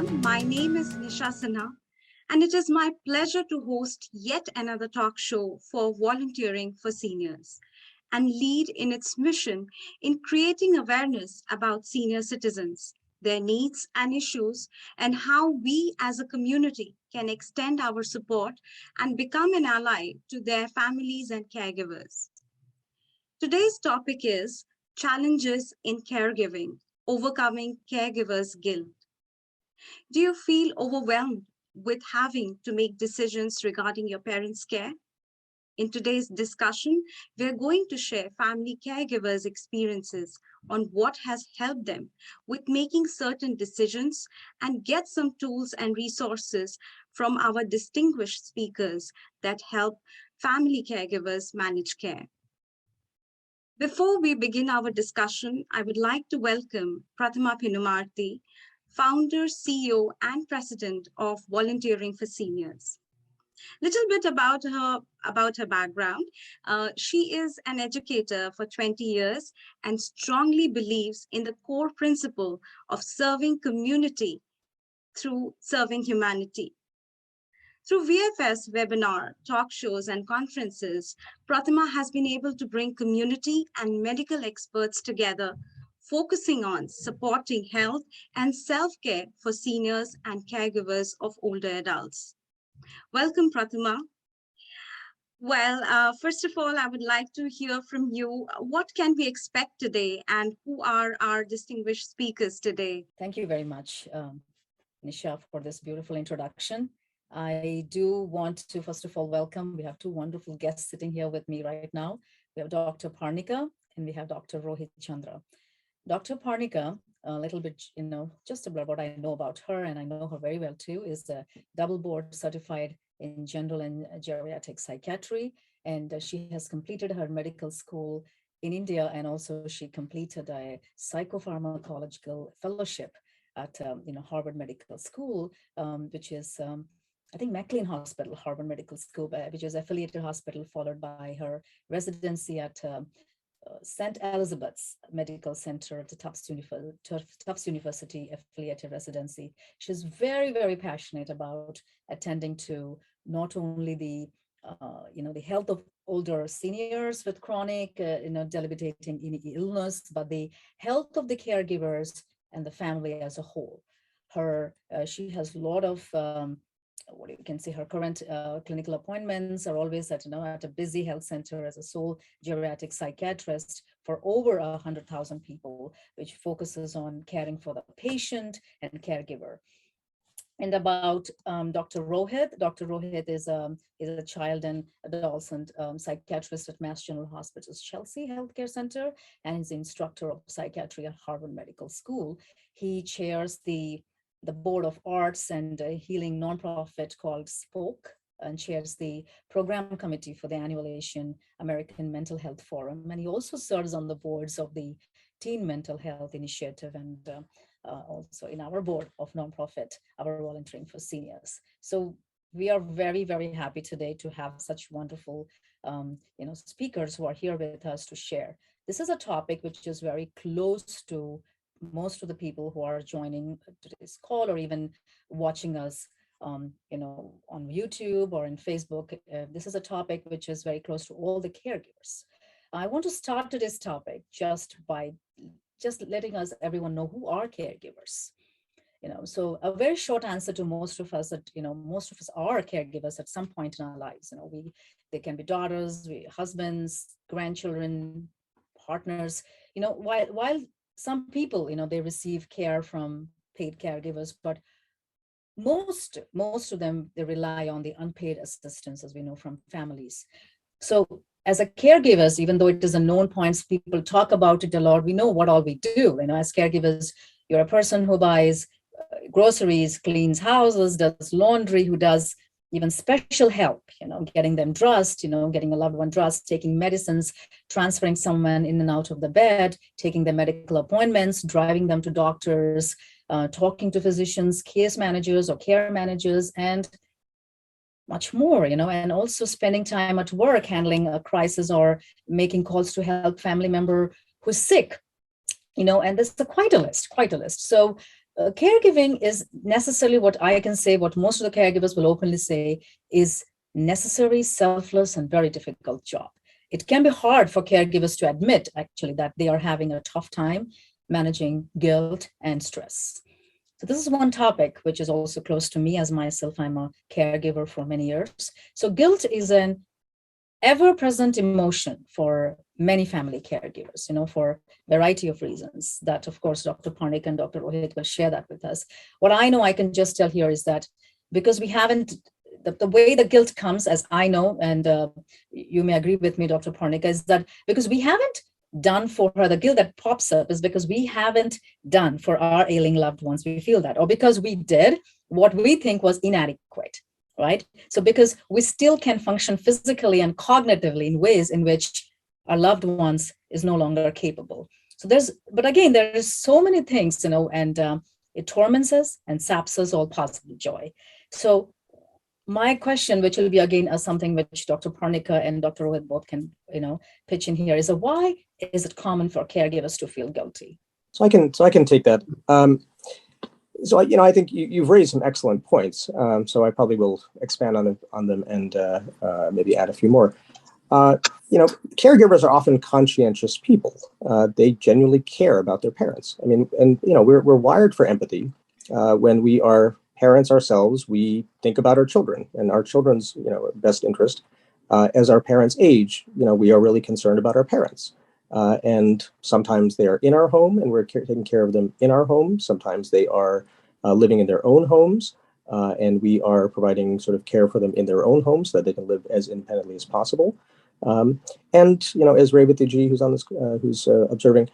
everyone. My name is Nisha Sinha, and it is my pleasure to host yet another talk show for volunteering for seniors and lead in its mission in creating awareness about senior citizens, their needs and issues, and how we as a community can extend our support and become an ally to their families and caregivers. Today's topic is challenges in caregiving, overcoming caregivers' guilt. Do you feel overwhelmed with having to make decisions regarding your parents' care? In today's discussion, we're going to share family caregivers' experiences on what has helped them with making certain decisions and get some tools and resources from our distinguished speakers that help family caregivers manage care. Before we begin our discussion, I would like to welcome Prathama Pinumarthi, founder, CEO, and president of Volunteering for Seniors. Little bit about her background. She is an educator for 20 years and strongly believes in the core principle of serving community through serving humanity. Through VFS webinar, talk shows, and conferences, Prathama has been able to bring community and medical experts together, focusing on supporting health and self-care for seniors and caregivers of older adults. Welcome, Prathama. Well, first of all, I would like to hear from you. What can we expect today, and who are our distinguished speakers today? Thank you very much, Nisha, for this beautiful introduction. I do want to, first of all, welcome. We have two wonderful guests sitting here with me right now. We have Dr. Parnika and we have Dr. Rohit Chandra. Dr. Parnika, a little bit, just about what I know about her, and I know her very well too, is a double board certified in general and geriatric psychiatry. And she has completed her medical school in India, and also she completed a psychopharmacological fellowship at Harvard Medical School, which is I think McLean Hospital, Harvard Medical School, which is affiliated hospital, followed by her residency at St. Elizabeth's Medical Center at the Tufts University affiliated residency. She's very, very passionate about attending to not only the the health of older seniors with chronic, debilitating illness, but the health of the caregivers and the family as a whole. She has a lot of what you can see, her current clinical appointments are always at a busy health center as a sole geriatric psychiatrist for over 100,000 people, which focuses on caring for the patient and caregiver. And about Dr. Rohit. Dr. Rohit is a child and adolescent psychiatrist at Mass General Hospital's Chelsea Healthcare Center, and is instructor of psychiatry at Harvard Medical School. He chairs the board of arts and healing nonprofit called Spoke, and chairs the program committee for the annual Asian American Mental Health Forum. And he also serves on the boards of the Teen Mental Health Initiative and also in our board of nonprofit, our volunteering for seniors. So we are very, very happy today to have such wonderful speakers who are here with us to share. This is a topic which is very close to most of the people who are joining today's call or even watching us on YouTube or in Facebook. This is a topic which is very close to all the caregivers. I want to start today's topic by letting everyone know who are caregivers. So a very short answer to most of us that, most of us are caregivers at some point in our lives. They can be daughters, husbands, grandchildren, partners, while some people, they receive care from paid caregivers, but most of them, they rely on the unpaid assistance, as we know, from families. So as a caregivers, even though it is a known point, people talk about it a lot, we know what all we do. As caregivers, you're a person who buys groceries, cleans houses, does laundry, who does even special help, getting them dressed, getting a loved one dressed, taking medicines, transferring someone in and out of the bed, taking their medical appointments, driving them to doctors, talking to physicians, case managers or care managers, and much more, and also spending time at work handling a crisis or making calls to help family member who's sick, and this is quite a list. So caregiving is necessarily what I can say, what most of the caregivers will openly say is necessary, selfless, and very difficult job. It can be hard for caregivers to admit actually that they are having a tough time managing guilt and stress. So this is one topic which is also close to me as myself. I'm a caregiver for many years. So guilt is an ever-present emotion for many family caregivers, for a variety of reasons that, of course, Dr. Parnik and Dr. Rohit will share that with us. What I know I can just tell here is that because we haven't, the way the guilt comes, as I know, and you may agree with me, Dr. Parnik, is that because we haven't done for her, the guilt that pops up is because we haven't done for our ailing loved ones. We feel that, or because we did what we think was inadequate. Right? So because we still can function physically and cognitively in ways in which our loved ones is no longer capable. So but again, there's so many things, and it torments us and saps us all possible joy. So my question, which will be again something which Dr. Parnika and Dr. Rohit both can, pitch in here, is why is it common for caregivers to feel guilty? So I can take that. So I think you've raised some excellent points. So I probably will expand on them and maybe add a few more. Caregivers are often conscientious people. They genuinely care about their parents. I mean, and we're wired for empathy. When we are parents ourselves, we think about our children and our children's best interest. As our parents age, we are really concerned about our parents. And sometimes they are in our home and we're taking care of them in our home. Sometimes they are living in their own homes and we are providing sort of care for them in their own homes so that they can live as independently as possible. And, as Revati Ji, who's on this, who's observing,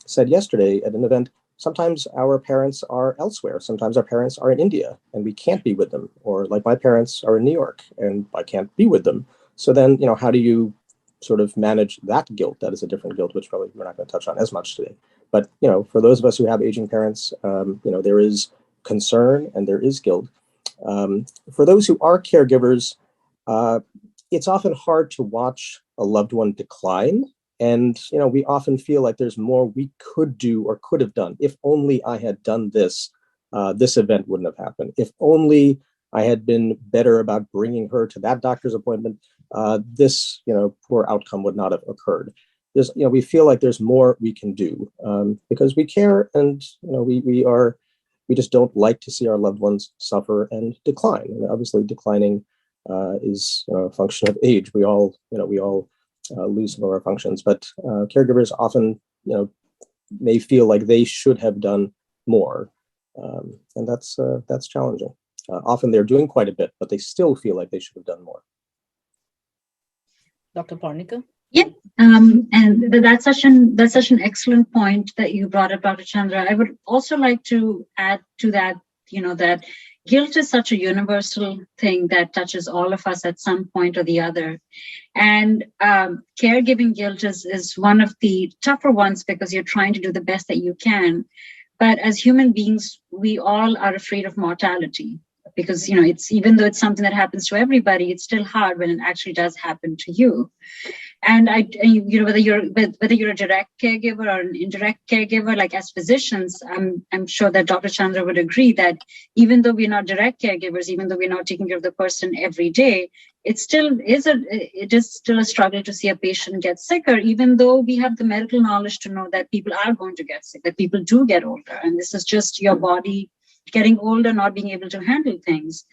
said yesterday at an event, sometimes our parents are elsewhere. Sometimes our parents are in India and we can't be with them. Or like my parents are in New York and I can't be with them. So then, how do you sort of manage that guilt? That is a different guilt, which probably we're not going to touch on as much today. But, for those of us who have aging parents, there is concern and there is guilt. For those who are caregivers, it's often hard to watch a loved one decline. And, we often feel like there's more we could do or could have done. If only I had done this, this event wouldn't have happened. If only I had been better about bringing her to that doctor's appointment, this, poor outcome would not have occurred. We feel like there's more we can do because we care and, we just don't like to see our loved ones suffer and decline. And obviously declining is a function of age. We all lose some of our functions, but caregivers often, may feel like they should have done more. And that's challenging. Often they're doing quite a bit, but they still feel like they should have done more. Dr. Parnika? Yeah, and that's such an excellent point that you brought up, Dr. Chandra. I would also like to add to that, that guilt is such a universal thing that touches all of us at some point or the other. And caregiving guilt is one of the tougher ones because you're trying to do the best that you can. But as human beings, we all are afraid of mortality. Because it's even though it's something that happens to everybody, it's still hard when it actually does happen to you. And whether you're a direct caregiver or an indirect caregiver, like as physicians, I'm sure that Dr. Chandra would agree that even though we're not direct caregivers, even though we're not taking care of the person every day, it is still a struggle to see a patient get sicker, even though we have the medical knowledge to know that people are going to get sick, that people do get older, and this is just your body getting older, not being able to handle things.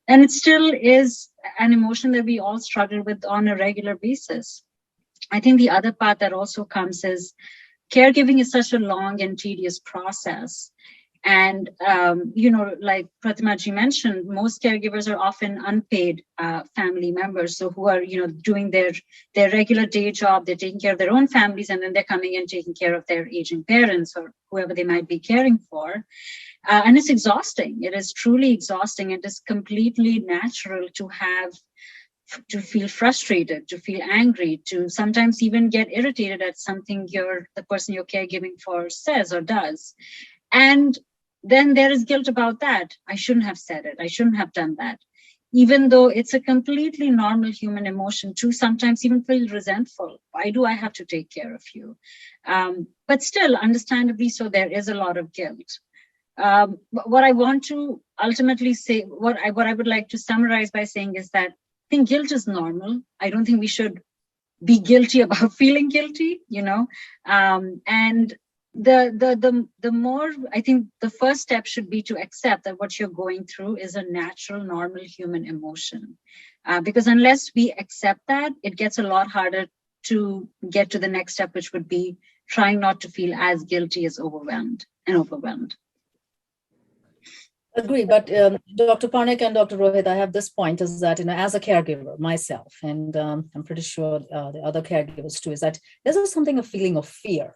And it still is an emotion that we all struggle with on a regular basis. I think the other part that also comes is caregiving is such a long and tedious process. And, like Pratima ji mentioned, most caregivers are often unpaid family members. So who are, doing their regular day job, they're taking care of their own families, and then they're coming and taking care of their aging parents or whoever they might be caring for. And it's exhausting. It is truly exhausting. It is completely natural to feel frustrated, to feel angry, to sometimes even get irritated at something the person you're caregiving for says or does. And then there is guilt about that. I shouldn't have said it. I shouldn't have done that. Even though it's a completely normal human emotion to sometimes even feel resentful. Why do I have to take care of you? But still, understandably so, there is a lot of guilt. what I want to ultimately say, what I would like to summarize by saying is that I think guilt is normal. I don't think we should be guilty about feeling guilty, and the more, I think the first step should be to accept that what you're going through is a natural, normal human emotion. Because unless we accept that, it gets a lot harder to get to the next step, which would be trying not to feel as guilty as overwhelmed. Agree, but Dr. Parnik and Dr. Rohit, I have this point is that, as a caregiver myself, and I'm pretty sure the other caregivers too, is that there's something, a feeling of fear.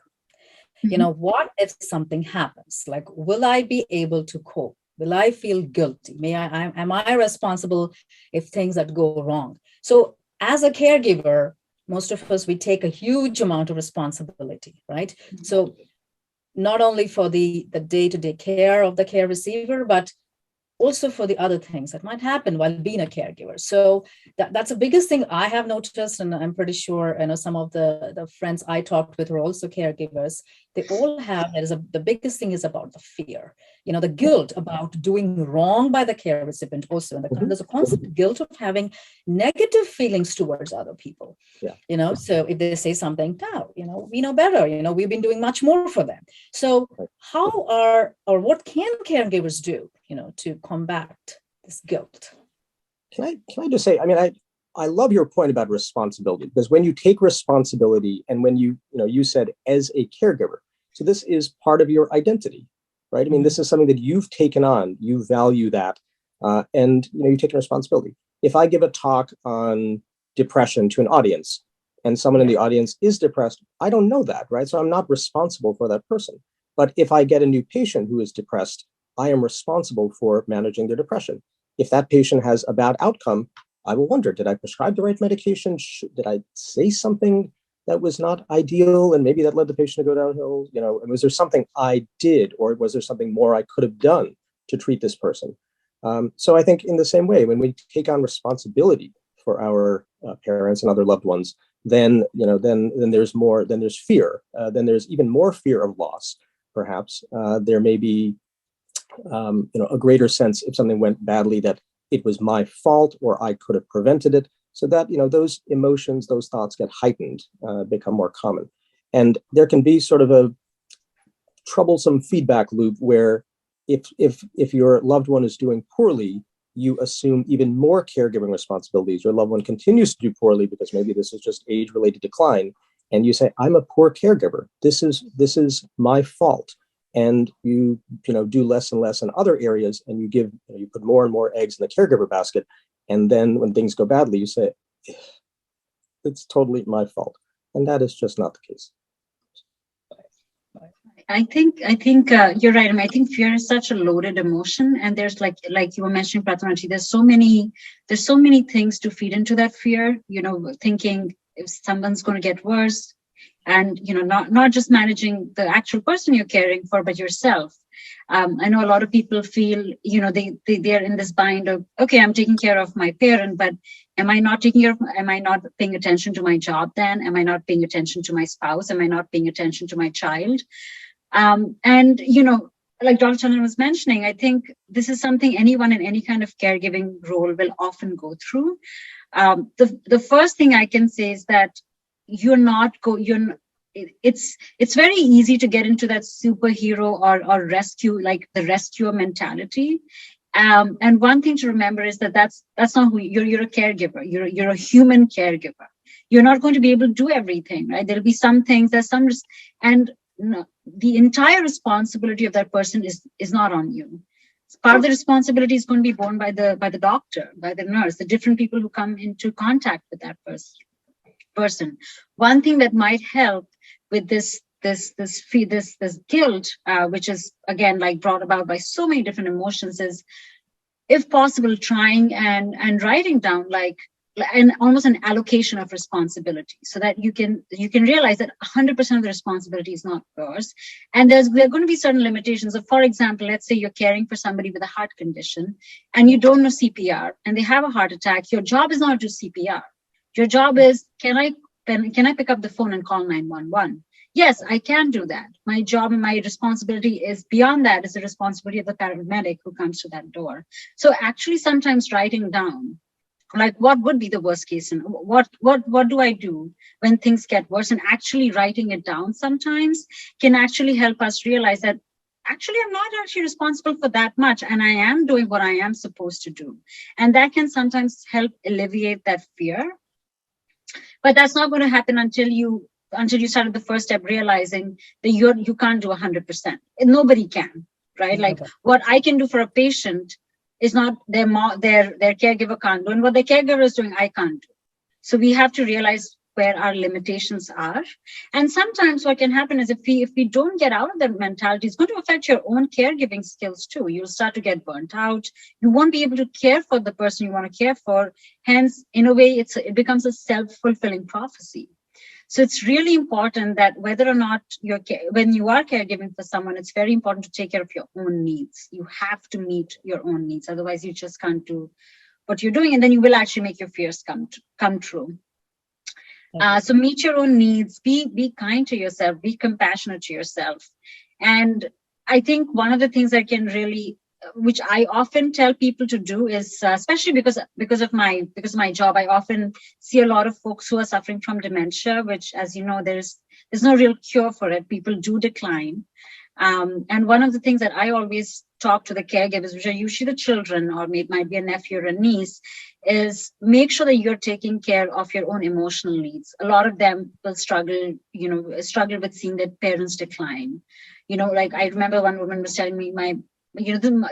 What if something happens? Like, will I be able to cope? Will I feel guilty? Am I responsible if things that go wrong? So as a caregiver, most of us, we take a huge amount of responsibility, right? Mm-hmm. So not only for the day-to-day care of the care receiver, but also for the other things that might happen while being a caregiver. So that's the biggest thing I have noticed, and I'm pretty sure some of the friends I talked with were also caregivers. They all have the biggest thing is about the fear, the guilt about doing wrong by the care recipient also. And there's a constant guilt of having negative feelings towards other people. Yeah. So if they say something, we know better, we've been doing much more for them. So what can caregivers do, to combat this guilt? Can I just say, I love your point about responsibility, because when you take responsibility, and when you said as a caregiver, so this is part of your identity, right? This is something that you've taken on, you value that, and you take responsibility. If I give a talk on depression to an audience, and someone in the audience is depressed, I don't know that, right? So I'm not responsible for that person. But if I get a new patient who is depressed, I am responsible for managing their depression. If that patient has a bad outcome, I will wonder, did I prescribe the right medication? Did I say something that was not ideal, and maybe that led the patient to go downhill? Was there something I did, or was there something more I could have done to treat this person? So I think in the same way, when we take on responsibility for our parents and other loved ones, then there's more, then there's fear, then there's even more fear of loss. Perhaps there may be a greater sense, if something went badly, that it was my fault or I could have prevented it. So that those emotions, those thoughts get heightened, become more common, and there can be sort of a troublesome feedback loop where if your loved one is doing poorly, you assume even more caregiving responsibilities. Your loved one continues to do poorly because maybe this is just age-related decline, and you say, I'm a poor caregiver. This is my fault. And you do less and less in other areas, and you put more and more eggs in the caregiver basket. And then when things go badly, you say, it's totally my fault. And that is just not the case. I think you're right. I think fear is such a loaded emotion, and there's like you were mentioning, Pratamachi, there's so many things to feed into that fear. Thinking if someone's going to get worse, and not just managing the actual person you're caring for, but yourself. I know a lot of people feel they're in this bind of, okay, I'm taking care of my parent, but am I not paying attention to my job then? Am I not paying attention to my spouse? Am I not paying attention to my child? And like Dr. Chandran was mentioning, I think this is something anyone in any kind of caregiving role will often go through. The first thing I can say is that it's very easy to get into that superhero or rescue, like the rescuer mentality. And one thing to remember is that that's not who you're a caregiver. You're a human caregiver. You're not going to be able to do everything, right? There'll be some things, the entire responsibility of that person is not on you. Part of the responsibility is going to be borne by the doctor, by the nurse, the different people who come into contact with that person. One thing that might help with this guilt, which is again like brought about by so many different emotions, is if possible trying and writing down almost an allocation of responsibility, so that you can realize that 100% of the responsibility is not yours, and there are going to be certain limitations. So for example, let's say you're caring for somebody with a heart condition and you don't know CPR and they have a heart attack. Your job is not to do CPR. Your job is, can I pick up the phone and call 911? yes, I can do that. My job and my responsibility is beyond that, is the responsibility of the paramedic who comes to that door. So actually sometimes writing down, like, what would be the worst case and what do I do when things get worse, and actually writing it down sometimes can actually help us realize that actually I'm not actually responsible for that much, and I am doing what I am supposed to do. And that can sometimes help alleviate that fear. But that's not going to happen until you started the first step, realizing that you can't do 100%. Nobody can, right? Like, Okay. what I can do for a patient is not their caregiver can't do, and what the caregiver is doing, I can't do. So we have to realize where our limitations are. And sometimes what can happen is if we don't get out of that mentality, it's going to affect your own caregiving skills too. You'll start to get burnt out. You won't be able to care for the person you want to care for. Hence, in a way, it becomes a self-fulfilling prophecy. So it's really important that whether or not when you are caregiving for someone, it's very important to take care of your own needs. You have to meet your own needs. Otherwise, you just can't do what you're doing. And then you will actually make your fears come true. So meet your own needs, be kind to yourself, be compassionate to yourself. And I think one of the things I can really, which I often tell people to do is, especially because of my job, I often see a lot of folks who are suffering from dementia, which, as you know, there's no real cure for it. People do decline. And one of the things that I always talk to the caregivers, which are usually the children, or it might be a nephew or a niece, is make sure that you're taking care of your own emotional needs. A lot of them will struggle with seeing their parents decline. Like, I remember one woman was telling me,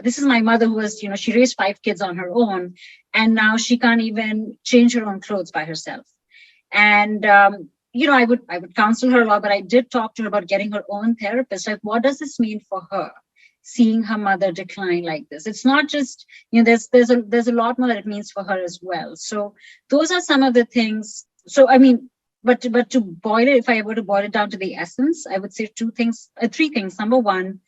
this is my mother who was, she raised 5 kids on her own, and now she can't even change her own clothes by herself. And I would counsel her a lot, but I did talk to her about getting her own therapist. Like, what does this mean for her, seeing her mother decline like this? It's not just, there's a lot more that it means for her as well. So those are some of the things. So, I mean, but to boil it, if I were to boil it down to the essence, I would say 3 things. Number one,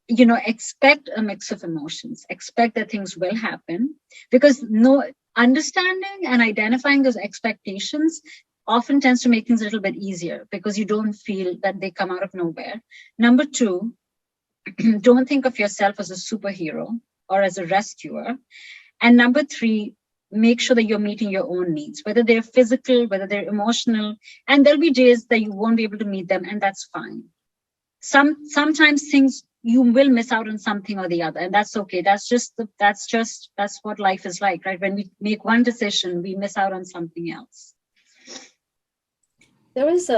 expect a mix of emotions. Expect that things will happen, because understanding and identifying those expectations often tends to make things a little bit easier, because you don't feel that they come out of nowhere. Number 2, don't think of yourself as a superhero or as a rescuer. And number 3, make sure that you're meeting your own needs, whether they're physical, whether they're emotional. And there'll be days that you won't be able to meet them, and that's fine. Sometimes things, you will miss out on something or the other, and that's okay. That's what life is like, right? When we make one decision, we miss out on something else. There is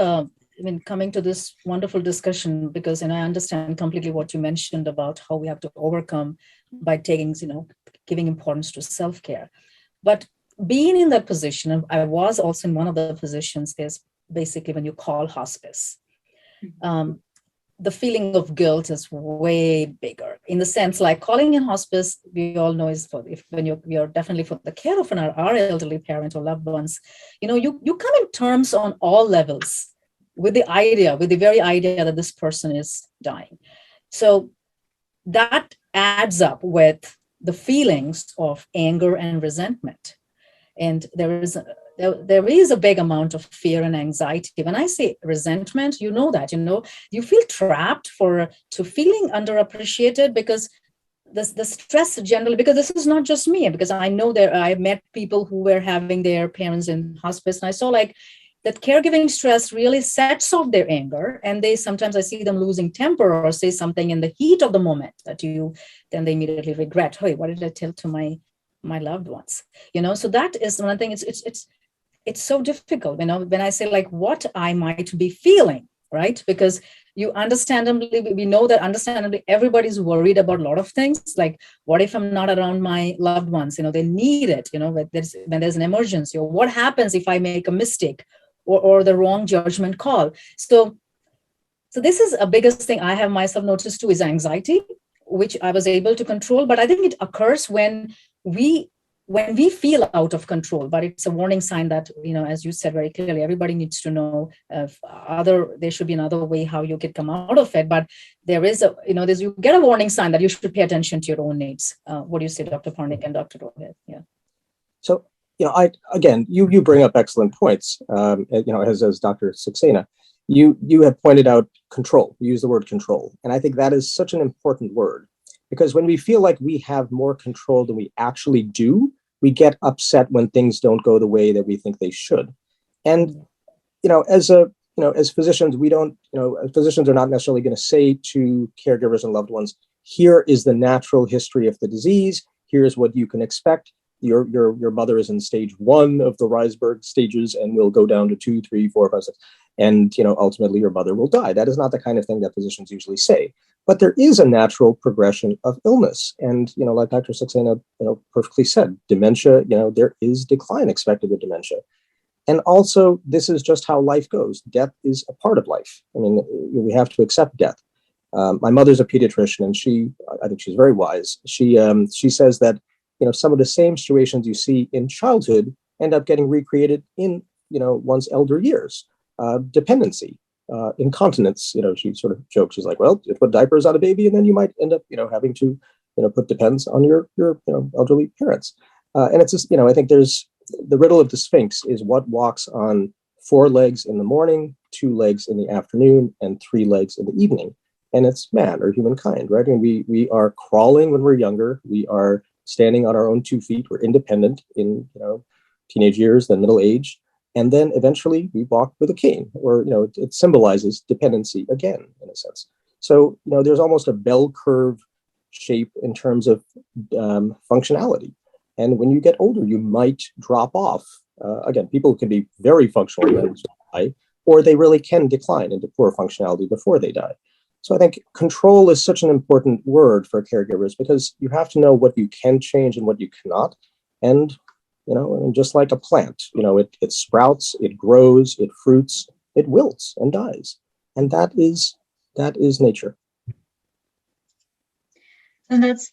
coming to this wonderful discussion, because, I understand completely what you mentioned about how we have to overcome by taking, giving importance to self-care. But being in that position, I was also in one of the positions, is basically when you call hospice. The feeling of guilt is way bigger, in the sense, like, calling in hospice, we all know, is when you're definitely for the care of our elderly parent or loved ones. You come in terms on all levels with the very idea that this person is dying. So that adds up with the feelings of anger and resentment. And there is a big amount of fear and anxiety. When I say resentment, you feel trapped to feeling underappreciated, because the stress generally, because this is not just me, because I know I met people who were having their parents in hospice, and I saw like that caregiving stress really sets off their anger, and sometimes I see them losing temper or say something in the heat of the moment that then they immediately regret, hey, what did I tell to my loved ones? So that is one thing. It's so difficult, when I say like what I might be feeling, right? Because we know that understandably everybody's worried about a lot of things. Like, what if I'm not around my loved ones? They need it, when there's an emergency, or what happens if I make a mistake or the wrong judgment call. So this is a biggest thing I have myself noticed too, is anxiety, which I was able to control. But I think it occurs when we feel out of control, but it's a warning sign that, as you said very clearly, everybody needs to know there should be another way how you could come out of it. But there is you get a warning sign that you should pay attention to your own needs. What do you say, Dr. Parnik and Dr. Rohit? Yeah. So, you bring up excellent points, as Dr. Saxena. you have pointed out control. You use the word control. And I think that is such an important word, because when we feel like we have more control than we actually do, we get upset when things don't go the way that we think they should. And, as physicians, we don't, physicians are not necessarily going to say to caregivers and loved ones, here is the natural history of the disease. Here's what you can expect. Your mother is in stage 1 of the Risberg stages and will go down to 2, 3, 4, 5, 6. And, ultimately your mother will die. That is not the kind of thing that physicians usually say. But there is a natural progression of illness. And, like Dr. Saxena, perfectly said, dementia, there is decline expected with dementia. And also, this is just how life goes. Death is a part of life. I mean, we have to accept death. My mother's a pediatrician, and I think she's very wise. She says that, some of the same situations you see in childhood end up getting recreated in, one's elder years. Dependency, incontinence, she sort of jokes. She's like, well, you put diapers on a baby, and then you might end up, having to, put depends on your elderly parents. And it's just, I think there's the riddle of the Sphinx is what walks on 4 legs in the morning, 2 legs in the afternoon, and 3 legs in the evening. And it's man or humankind, right? I mean, we are crawling when we're younger. We are standing on our own 2 feet. We're independent in, teenage years, then middle age. And then eventually we walk with a cane, or, it symbolizes dependency again, in a sense. So, there's almost a bell curve shape in terms of functionality. And when you get older, you might drop off. Again, people can be very functional and die, or they really can decline into poor functionality before they die. So I think control is such an important word for caregivers, because you have to know what you can change and what you cannot. And, and just like a plant, it sprouts, it grows, it fruits, it wilts and dies. And that is nature. And that's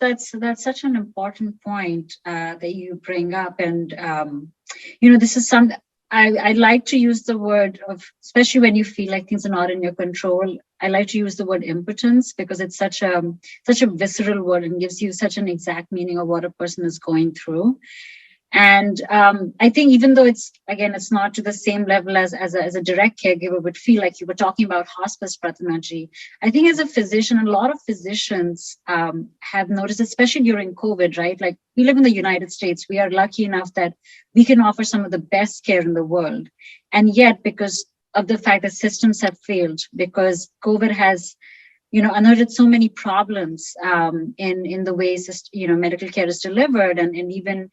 such an important point that you bring up. And, this is something I like to use the word of, especially when you feel like things are not in your control. I like to use the word impotence, because it's such a visceral word and gives you such an exact meaning of what a person is going through. And I think even though it's not to the same level as a direct caregiver would feel, like you were talking about hospice, Pratamaji, I think as a physician, a lot of physicians have noticed, especially during COVID, right? Like, we live in the United States. We are lucky enough that we can offer some of the best care in the world. And yet, because of the fact that systems have failed, because COVID has unearthed so many problems in the ways medical care is delivered, and even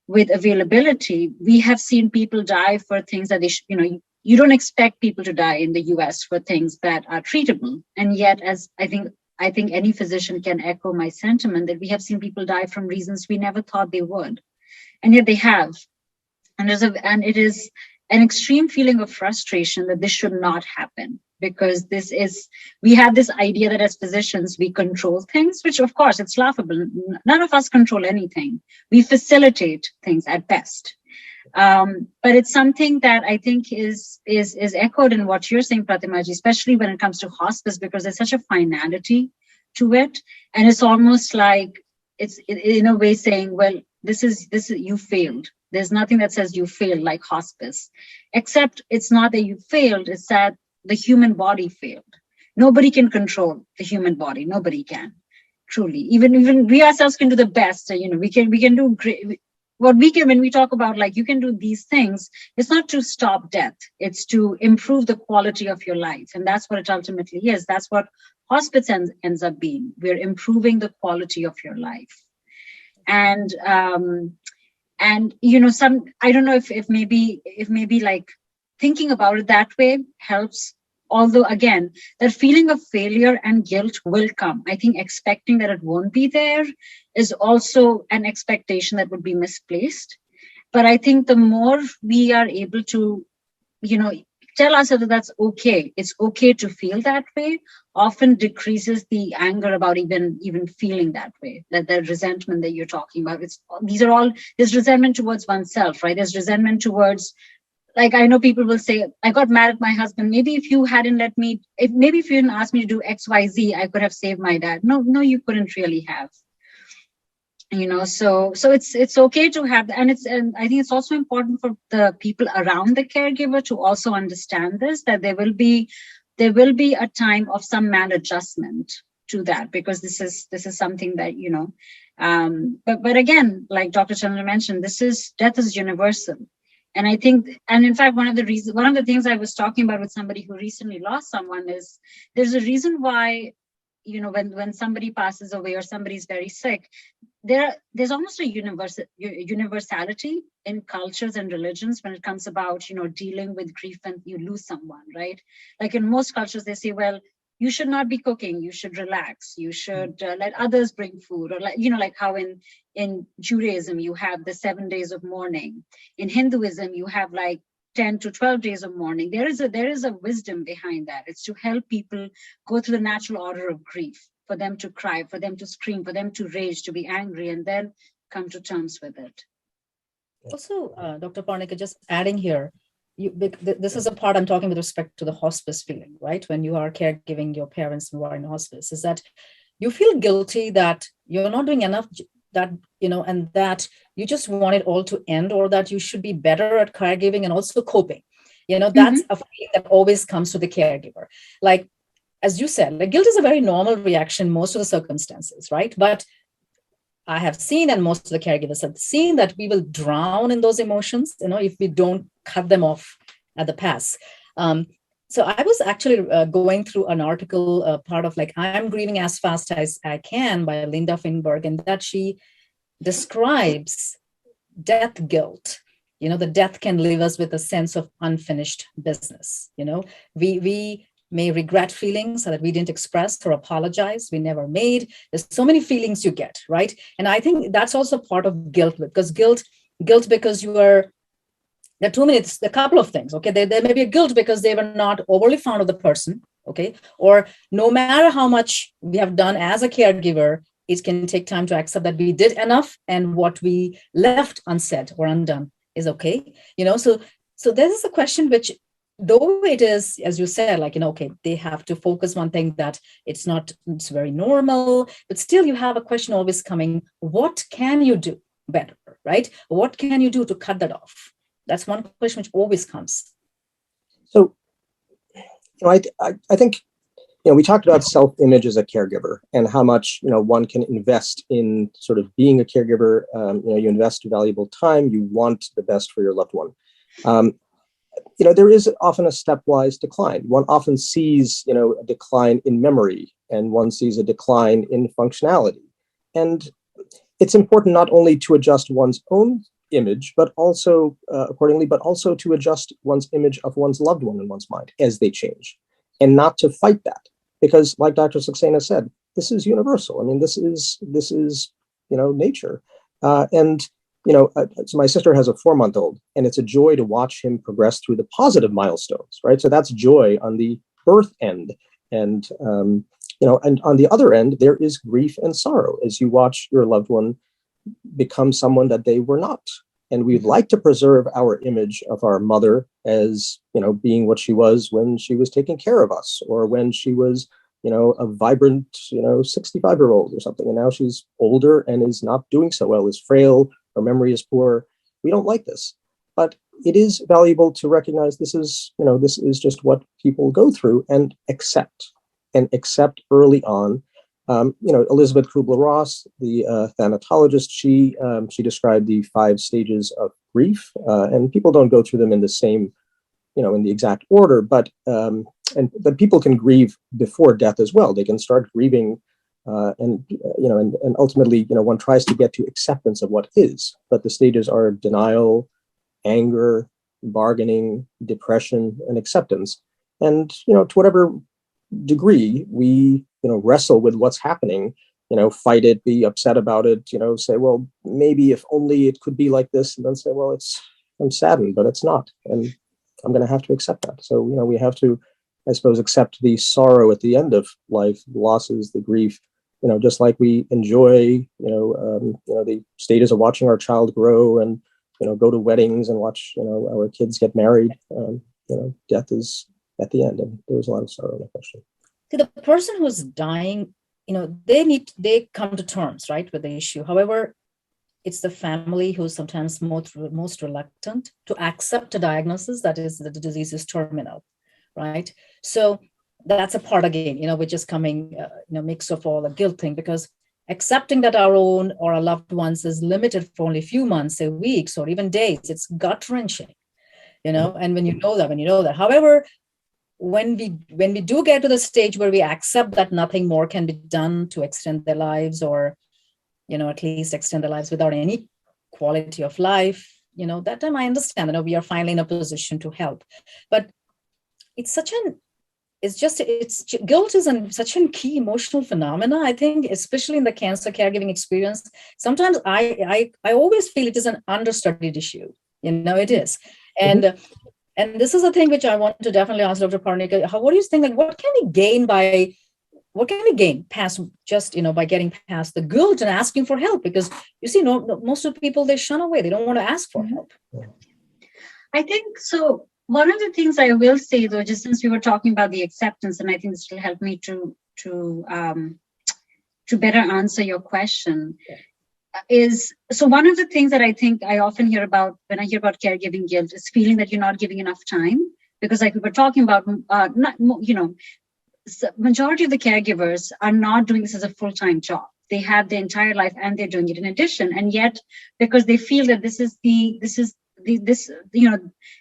with availability, we have seen people die for things that you don't expect people to die in the US for things that are treatable. And yet, as I think any physician can echo my sentiment, that we have seen people die from reasons we never thought they would. And yet they have. And it is an extreme feeling of frustration that this should not happen, because we have this idea that as physicians, we control things, which of course it's laughable. None of us control anything. We facilitate things at best. But it's something that I think is echoed in what you're saying, Pratimaji, especially when it comes to hospice, because there's such a finality to it. And it's almost like it's in a way saying, well, this is you failed. There's nothing that says you failed like hospice, except it's not that you failed, it's that the human body failed. Nobody can control the human body. Nobody can, truly. Even we ourselves can do the best. We can do great. What we can, when we talk about like you can do these things, it's not to stop death. It's to improve the quality of your life, and that's what it ultimately is. That's what hospice ends up being. We're improving the quality of your life, and I don't know if maybe like thinking about it that way helps. Although again, that feeling of failure and guilt will come. I think expecting that it won't be there is also an expectation that would be misplaced. But I think the more we are able to, tell ourselves that that's okay. It's okay to feel that way, often decreases the anger about even feeling that way, that resentment that you're talking about. There's resentment towards oneself, right? There's resentment towards, like, I know people will say, I got mad at my husband. Maybe if you hadn't if you didn't ask me to do X, Y, Z, I could have saved my dad. No, you couldn't really have. So it's okay to have, and I think it's also important for the people around the caregiver to also understand this, that there will be a time of some maladjustment to that, because this is something that but again, like Dr. Chandra mentioned, death is universal. And I think, and in fact, one of the things I was talking about with somebody who recently lost someone is, there's a reason why, when somebody passes away or somebody's very sick, there's almost a universality in cultures and religions when it comes about, dealing with grief when you lose someone, right? Like in most cultures, they say, well, you should not be cooking, you should relax, you should let others bring food, or like how in Judaism you have the 7 days of mourning. In Hinduism you have like 10 to 12 days of mourning. There is a wisdom behind that. It's to help people go through the natural order of grief, for them to cry, for them to scream, for them to rage, to be angry, and then come to terms with it. Also, Dr. Parnika, just adding here, this is a part I'm talking with respect to the hospice feeling, right? When you are caregiving your parents who are in hospice, is that you feel guilty that you're not doing enough, that, and that you just want it all to end, or that you should be better at caregiving and also coping. That's a feeling that always comes to the caregiver. Like, as you said, like, guilt is a very normal reaction most of the circumstances, right? But I have seen, and most of the caregivers have seen, that we will drown in those emotions, if we don't cut them off at the pass. So I was actually going through an article, part of like, I'm Grieving as Fast as I Can by Linda Finberg, and that she describes death guilt. The death can leave us with a sense of unfinished business. We may regret feelings that we didn't express or apologize, we never made. There's so many feelings you get, right? And I think that's also part of guilt, because guilt because you are, there are 2 minutes, a couple of things, okay? There may be a guilt because they were not overly fond of the person, okay? Or no matter how much we have done as a caregiver, it can take time to accept that we did enough, and what we left unsaid or undone is okay. So this is a question which, though it is, as you said, like, okay, they have to focus one thing, that it's very normal, but still you have a question always coming, what can you do better, right? What can you do to cut that off? That's one question which always comes. So, I think, we talked about self-image as a caregiver and how much, one can invest in sort of being a caregiver. You invest valuable time, you want the best for your loved one. There is often a stepwise decline. One often sees, a decline in memory, and one sees a decline in functionality. And it's important not only to adjust one's own image, but also accordingly, but also to adjust one's image of one's loved one in one's mind as they change, and not to fight that. Because like Dr. Saxena said, this is universal. I mean, this is nature. So my sister has a 4-month-old, and it's a joy to watch him progress through the positive milestones, right? So that's joy on the birth end. And, and on the other end, there is grief and sorrow as you watch your loved one become someone that they were not. And we'd like to preserve our image of our mother as, being what she was when she was taking care of us, or when she was, a vibrant, 65-year-old or something. And now she's older and is not doing so well, is frail, her memory is poor. We don't like this, but it is valuable to recognize this is just what people go through, and accept early on. Elizabeth Kubler-Ross, the thanatologist, she described the 5 stages of grief, and people don't go through them in the same, in the exact order, but people can grieve before death as well. They can start grieving, and ultimately, one tries to get to acceptance of what is. But the stages are denial, anger, bargaining, depression, and acceptance. And to whatever degree we wrestle with what's happening, fight it, be upset about it, say, well, maybe if only it could be like this, and then say, well, I'm saddened, but it's not, and I'm going to have to accept that. So we have to, I suppose, accept the sorrow at the end of life, the losses, the grief, just like we enjoy the stages of watching our child grow, and go to weddings and watch our kids get married. Death is at the end, and there's a lot of sorrow in the question. See, the person who's dying, they come to terms, right, with the issue. However, it's the family who's sometimes most reluctant to accept a diagnosis that is that the disease is terminal, right? So that's a part again, which is coming, mix of all the guilt thing, because accepting that our own or our loved ones is limited for only a few months, say weeks, or even days, it's gut wrenching, and when you know that. However, when we do get to the stage where we accept that nothing more can be done to extend their lives, or at least extend their lives without any quality of life, that time I understand, we are finally in a position to help. But it's guilt is such a key emotional phenomena, I think, especially in the cancer caregiving experience. Sometimes I always feel it is an understudied issue. It is. And this is a thing which I want to definitely ask Dr. Parnika. What do you think? Like, what can we gain past just, by getting past the guilt and asking for help? Because you see, most of the people, they shun away. They don't want to ask for help. I think so. One of the things I will say, though, just since we were talking about the acceptance, and I think this will help me to better answer your question, is, so one of the things that I think I often hear about when I hear about caregiving guilt is feeling that you're not giving enough time. Because like we were talking about, majority of the caregivers are not doing this as a full-time job. They have their entire life and they're doing it in addition. And yet, because they feel that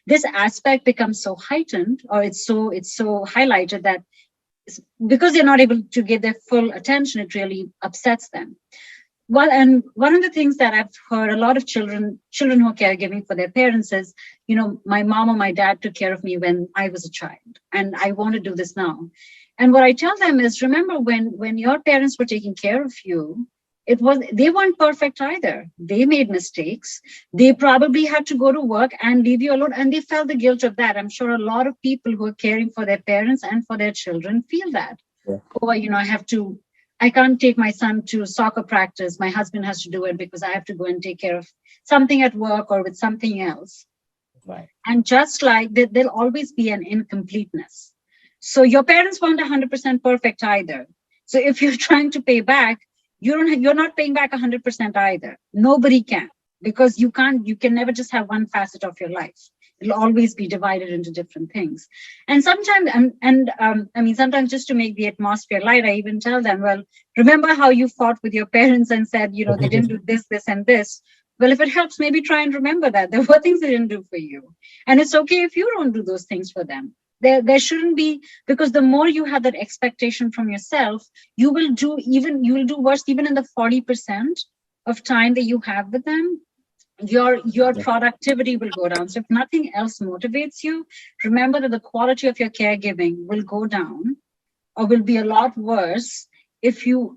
this aspect becomes so heightened, or it's so highlighted, that because they're not able to give their full attention, it really upsets them. Well, and one of the things that I've heard a lot of children who are caregiving for their parents is, my mom or my dad took care of me when I was a child, and I want to do this now. And what I tell them is, remember when your parents were taking care of you, they weren't perfect either. They made mistakes. They probably had to go to work and leave you alone, and they felt the guilt of that. I'm sure a lot of people who are caring for their parents and for their children feel that. Yeah. Or, I can't take my son to soccer practice. My husband has to do it because I have to go and take care of something at work or with something else. Right. And just like that, there'll always be an incompleteness. So your parents weren't 100% perfect either. So if you're trying to pay back, you're not paying back 100% either. Nobody can, because you can never just have one facet of your life. It'll always be divided into different things. And sometimes, sometimes just to make the atmosphere light, I even tell them, well, remember how you fought with your parents and said, they didn't do this, this, and this. Well, if it helps, maybe try and remember that there were things they didn't do for you. And it's okay if you don't do those things for them. There shouldn't be, because the more you have that expectation from yourself, you will do worse, even in the 40% of time that you have with them. Your productivity will go down. So if nothing else motivates you, remember that the quality of your caregiving will go down, or will be a lot worse if you're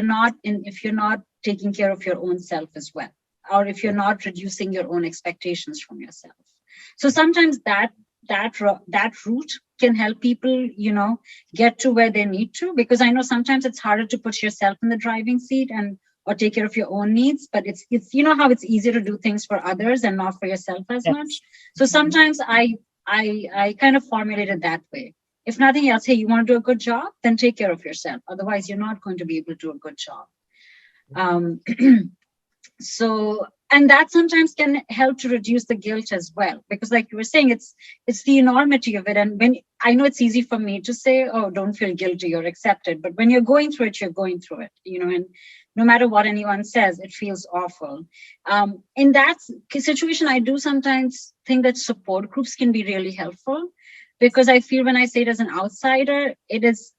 not taking care of your own self as well, or if you're not reducing your own expectations from yourself. So sometimes that route can help people, get to where they need to, because I know sometimes it's harder to put yourself in the driving seat or take care of your own needs, but it's how it's easier to do things for others and not for yourself as much. So sometimes I kind of formulate it that way. If nothing else, hey, you want to do a good job, then take care of yourself. Otherwise, you're not going to be able to do a good job. And that sometimes can help to reduce the guilt as well, because like you were saying, it's the enormity of it. And when I know it's easy for me to say, oh, don't feel guilty, you're accepted. But when you're going through it, you're going through it, and no matter what anyone says, it feels awful. In that situation, I do sometimes think that support groups can be really helpful, because I feel when I say it as an outsider, it is,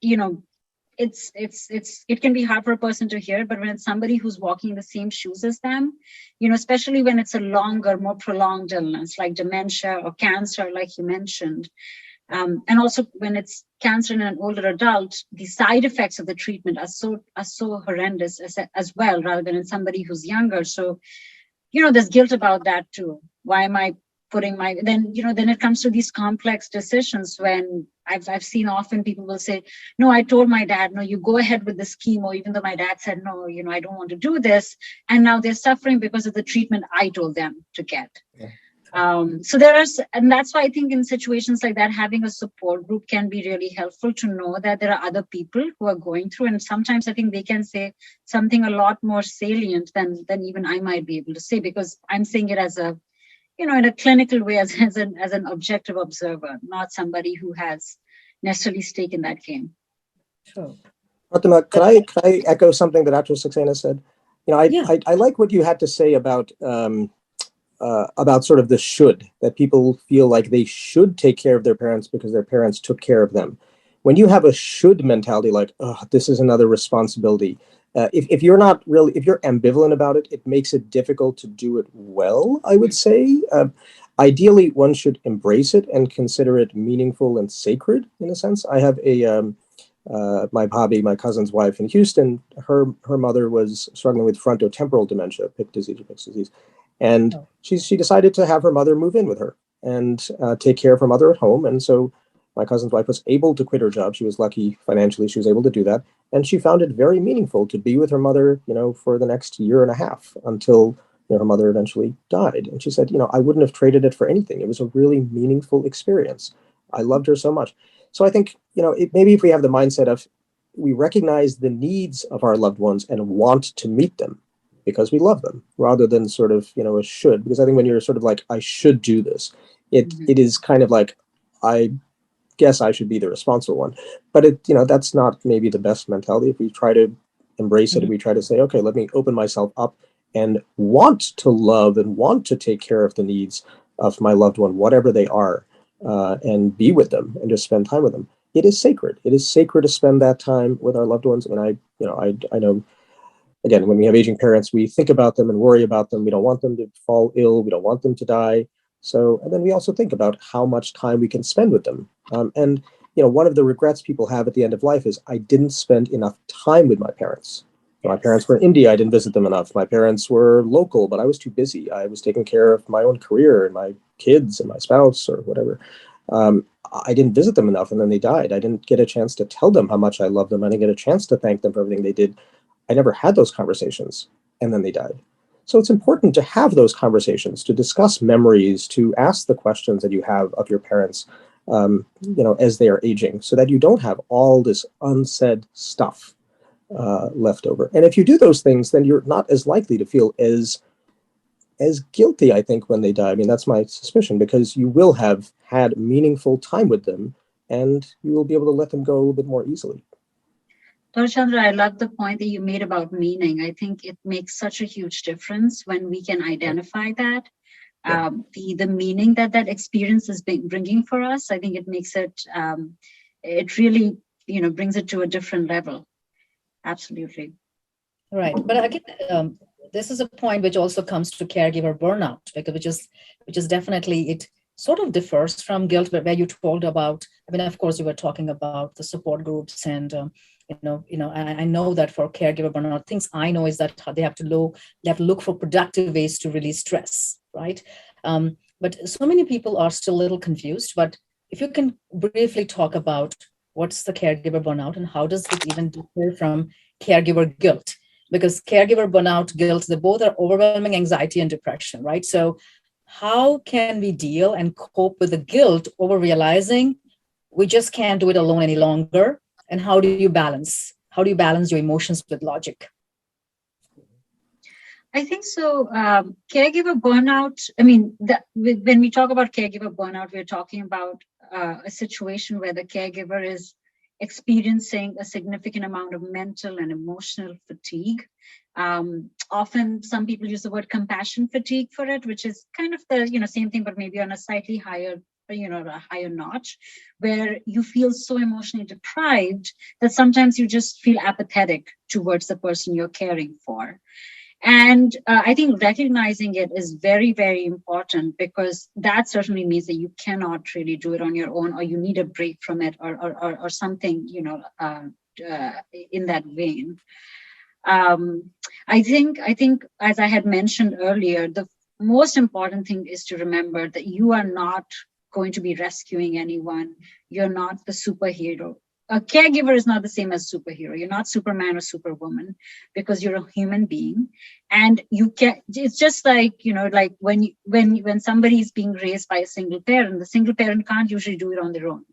it can be hard for a person to hear, but when it's somebody who's walking in the same shoes as them, especially when it's a longer, more prolonged illness like dementia or cancer, like you mentioned, and also when it's cancer in an older adult, the side effects of the treatment are so horrendous as well, rather than in somebody who's younger. So, there's guilt about that too. Why am I putting then it comes to these complex decisions when I've seen often people will say, no, I told my dad, no, you go ahead with this chemo, even though my dad said, no, I don't want to do this. And now they're suffering because of the treatment I told them to get. Yeah. So there are, and that's why I think in situations like that, having a support group can be really helpful to know that there are other people who are going through, and sometimes I think they can say something a lot more salient than even I might be able to say, because I'm saying it as a, in a clinical way, as an objective observer, not somebody who has necessarily stake in that game. Sure. Fatima, could I echo something that Dr. Saxena said? Yeah. I like what you had to say about sort of the should, that people feel like they should take care of their parents because their parents took care of them. When you have a should mentality, like, oh, this is another responsibility, if you're not really, if you're ambivalent about it, it makes it difficult to do it well, I would say. Ideally, one should embrace it and consider it meaningful and sacred, in a sense. I have my Bobby, my cousin's wife in Houston, her mother was struggling with frontotemporal dementia, Pick disease. And she decided to have her mother move in with her and take care of her mother at home. And so my cousin's wife was able to quit her job. She was lucky financially, she was able to do that. And she found it very meaningful to be with her mother, for the next year and a half until her mother eventually died. And she said, I wouldn't have traded it for anything. It was a really meaningful experience. I loved her so much. So I think, maybe if we have the mindset of we recognize the needs of our loved ones and want to meet them because we love them, rather than sort of, a should. Because I think when you're sort of like, I should do this, it is kind of like, I guess I should be the responsible one. But that's not maybe the best mentality. If we try to embrace it, if we try to say, okay, let me open myself up and want to love and want to take care of the needs of my loved one, whatever they are, and be with them and just spend time with them. It is sacred. It is sacred to spend that time with our loved ones. And I know, again, when we have aging parents, we think about them and worry about them. We don't want them to fall ill. We don't want them to die. So, and then we also think about how much time we can spend with them. And one of the regrets people have at the end of life is, I didn't spend enough time with my parents. My parents were in India. I didn't visit them enough. My parents were local, but I was too busy. I was taking care of my own career and my kids and my spouse or whatever. I didn't visit them enough, and then they died. I didn't get a chance to tell them how much I love them. I didn't get a chance to thank them for everything they did. I never had those conversations, and then they died. So it's important to have those conversations, to discuss memories, to ask the questions that you have of your parents, as they are aging, so that you don't have all this unsaid stuff left over. And if you do those things, then you're not as likely to feel as guilty, I think, when they die. I mean, that's my suspicion, because you will have had meaningful time with them, and you will be able to let them go a little bit more easily. Dr. Chandra, I love the point that you made about meaning. I think it makes such a huge difference when we can identify that, the meaning that experience is bringing for us. I think it makes it, it really, brings it to a different level. Absolutely. Right. But again, this is a point which also comes to caregiver burnout, because which is definitely, it sort of differs from guilt, where you told about, I mean, of course, you were talking about the support groups, and I know that for caregiver burnout, things I know is that they have to look for productive ways to release stress, right? But so many people are still a little confused. But if you can briefly talk about what's the caregiver burnout and how does it even differ from caregiver guilt? Because caregiver burnout, guilt, they both are overwhelming anxiety and depression, right? So how can we deal and cope with the guilt over realizing we just can't do it alone any longer? And how do you balance your emotions with logic? I think so. Caregiver burnout, I mean, when we talk about caregiver burnout, we're talking about a situation where the caregiver is experiencing a significant amount of mental and emotional fatigue. Often some people use the word compassion fatigue for it, which is kind of the same thing, but maybe on a slightly higher, a higher notch, where you feel so emotionally deprived that sometimes you just feel apathetic towards the person you're caring for. And I think recognizing it is very, very important, because that certainly means that you cannot really do it on your own, or you need a break from it, or something, in that vein. I think, as I had mentioned earlier, the most important thing is to remember that you are not going to be rescuing anyone. You're not the superhero a caregiver is not the same as superhero. You're not Superman or Superwoman, because you're a human being, and you can. It's just like, like when somebody is being raised by a single parent, the single parent can't usually do it on their own.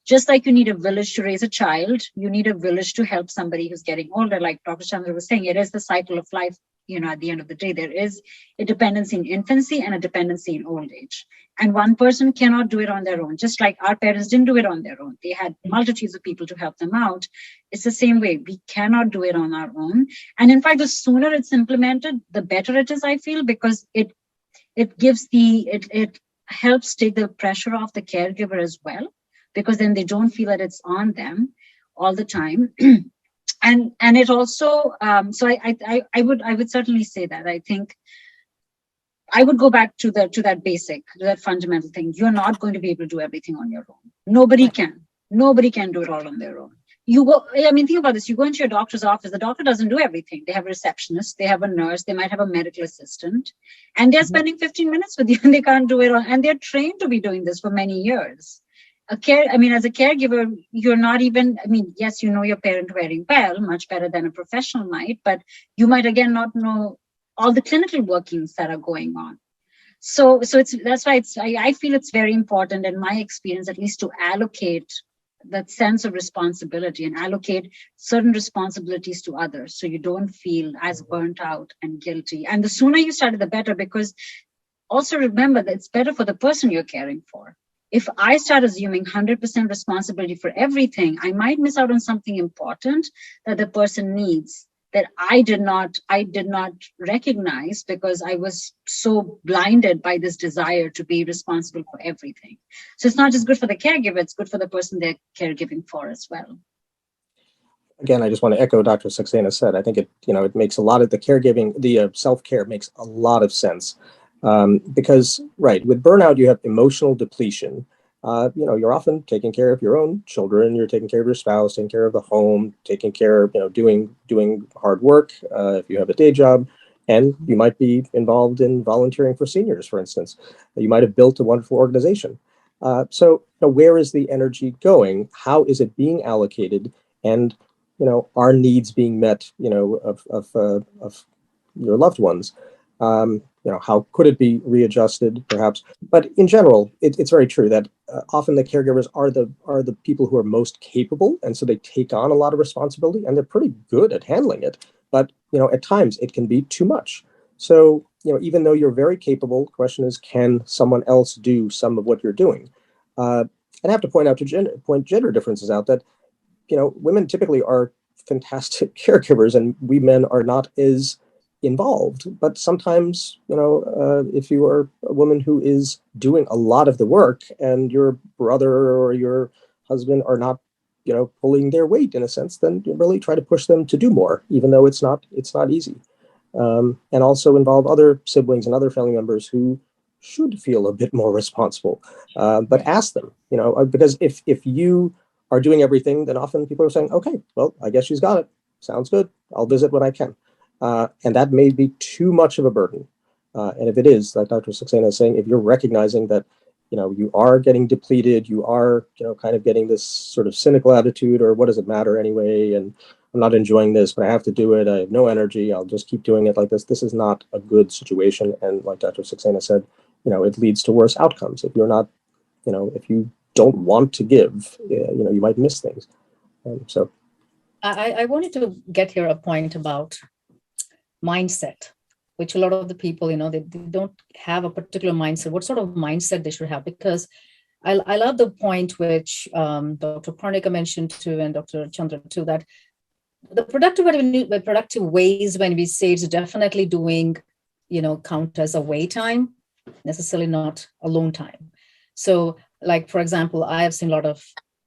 Just like you need a village to raise a child, you need a village to help somebody who's getting older. Like Dr. Chandra was saying, it is the cycle of life. At the end of the day, there is a dependency in infancy and a dependency in old age. And one person cannot do it on their own. Just like our parents didn't do it on their own. They had multitudes of people to help them out. It's the same way. We cannot do it on our own. And in fact, the sooner it's implemented, the better it is, I feel, because it helps take the pressure off the caregiver as well, because then they don't feel that it's on them all the time. And it also, so I would certainly say that. I think I would go back to that fundamental thing. You're not going to be able to do everything on your own. Nobody can do it all on their own. Think about this. You go into your doctor's office, the doctor doesn't do everything. They have a receptionist, they have a nurse, they might have a medical assistant, and they're spending 15 minutes with you, and they can't do it all. And they're trained to be doing this for many years. As a caregiver, you're not even, yes, you know your parent very well, much better than a professional might, but you might again not know all the clinical workings that are going on. So that's why I feel it's very important, in my experience, at least, to allocate that sense of responsibility and allocate certain responsibilities to others, so you don't feel as burnt out and guilty. And the sooner you start it, the better, because also remember that it's better for the person you're caring for. If I start assuming 100% responsibility for everything, I might miss out on something important that the person needs, that I did not recognize, because I was so blinded by this desire to be responsible for everything. So it's not just good for the caregiver, it's good for the person they're caregiving for as well. Again, I just want to echo Dr. Saxena said. I think it makes a lot of the caregiving, the self-care makes a lot of sense. Because, right, with burnout, you have emotional depletion. You're often taking care of your own children, you're taking care of your spouse, taking care of the home, taking care of, doing hard work, if you have a day job, and you might be involved in volunteering for seniors, for instance. You might have built a wonderful organization. So where is the energy going? How is it being allocated? And, are needs being met, of your loved ones? How could it be readjusted, perhaps? But in general, it's very true that often the caregivers are the people who are most capable, and so they take on a lot of responsibility, and they're pretty good at handling it. But at times it can be too much. So even though you're very capable, the question is, can someone else do some of what you're doing? And I have to point gender differences out, that women typically are fantastic caregivers, and we men are not as involved. But sometimes, if you are a woman who is doing a lot of the work, and your brother or your husband are not, pulling their weight in a sense, then you really try to push them to do more, even though it's not easy. And also involve other siblings and other family members who should feel a bit more responsible. But ask them, because if you are doing everything, then often people are saying, okay, well, I guess she's got it. Sounds good. I'll visit when I can. And that may be too much of a burden. And if it is, like Dr. Saxena is saying, if you're recognizing that, you are getting depleted, you are, kind of getting this sort of cynical attitude, or what does it matter anyway? And I'm not enjoying this, but I have to do it. I have no energy. I'll just keep doing it like this. This is not a good situation. And like Dr. Saxena said, it leads to worse outcomes. If you're not, if you don't want to give, you might miss things. So I wanted to get here a point about mindset, which a lot of the people, they don't have a particular mindset, what sort of mindset they should have. Because I love the point which Dr. Parnika mentioned too, and Dr. Chandra too, that the productive ways, when we say it's definitely doing, count as away time, necessarily not alone time. So like, for example, I have seen a lot of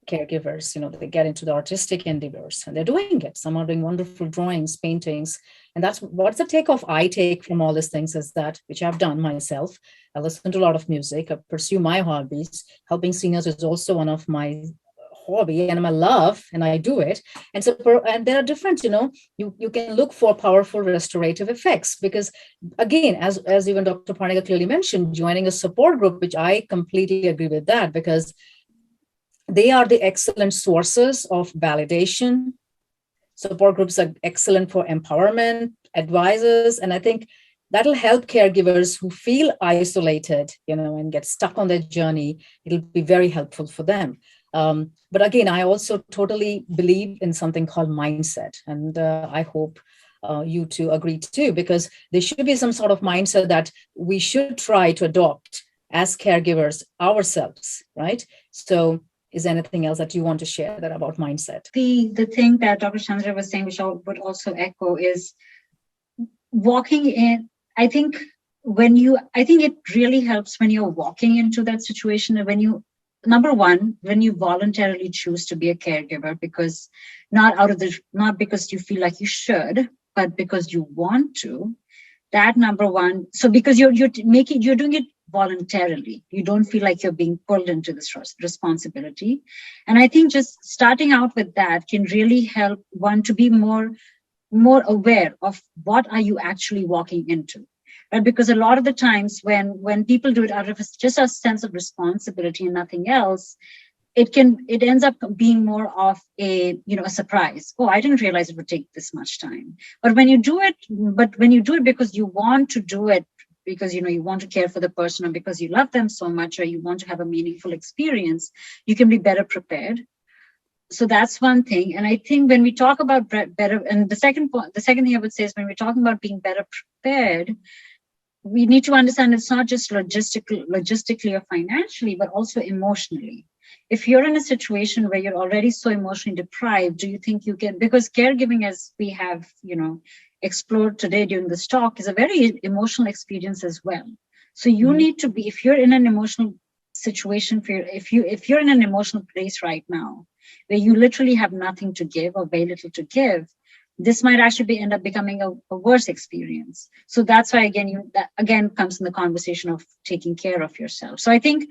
caregivers, they get into the artistic endeavors and they're doing it. Some are doing wonderful drawings, paintings. And what's the takeoff I take from all these things is that, which I've done myself. I listen to a lot of music, I pursue my hobbies. Helping seniors is also one of my hobby and my love, and I do it. And so, and there are different, you can look for powerful restorative effects, because again, as even Dr. Parnika clearly mentioned, joining a support group, which I completely agree with that, because they are the excellent sources of validation. Support groups are excellent for empowerment, advisors, and I think that'll help caregivers who feel isolated, and get stuck on their journey. It'll be very helpful for them. But again, I also totally believe in something called mindset, and I hope you two agree too, because there should be some sort of mindset that we should try to adopt as caregivers ourselves, right? So is there anything else that you want to share that about mindset? The thing that Dr. Chandra was saying, which I would also echo, is walking in. I think it really helps when you're walking into that situation, and when you voluntarily choose to be a caregiver, because not because you feel like you should, but because you want to. That number one. So because you're doing it voluntarily, you don't feel like you're being pulled into this responsibility. And I think just starting out with that can really help one to be more aware of what are you actually walking into, right? Because a lot of the times when people do it out of just a sense of responsibility and nothing else, it ends up being more of a surprise. Oh, I didn't realize it would take this much time. But when you do it because you want to do it, because you want to care for the person, or because you love them so much, or you want to have a meaningful experience, you can be better prepared. So that's one thing. And I think when we talk about better, and the second thing I would say is, when we're talking about being better prepared, we need to understand it's not just logistically or financially, but also emotionally. If you're in a situation where you're already so emotionally deprived, do you think you can, because caregiving, as we have, explored today during this talk, is a very emotional experience as well. So you need to be, if you're in an emotional situation, if you're in an emotional place right now, where you literally have nothing to give or very little to give, this might actually end up becoming a worse experience. So that's why, that again comes in the conversation of taking care of yourself. So I think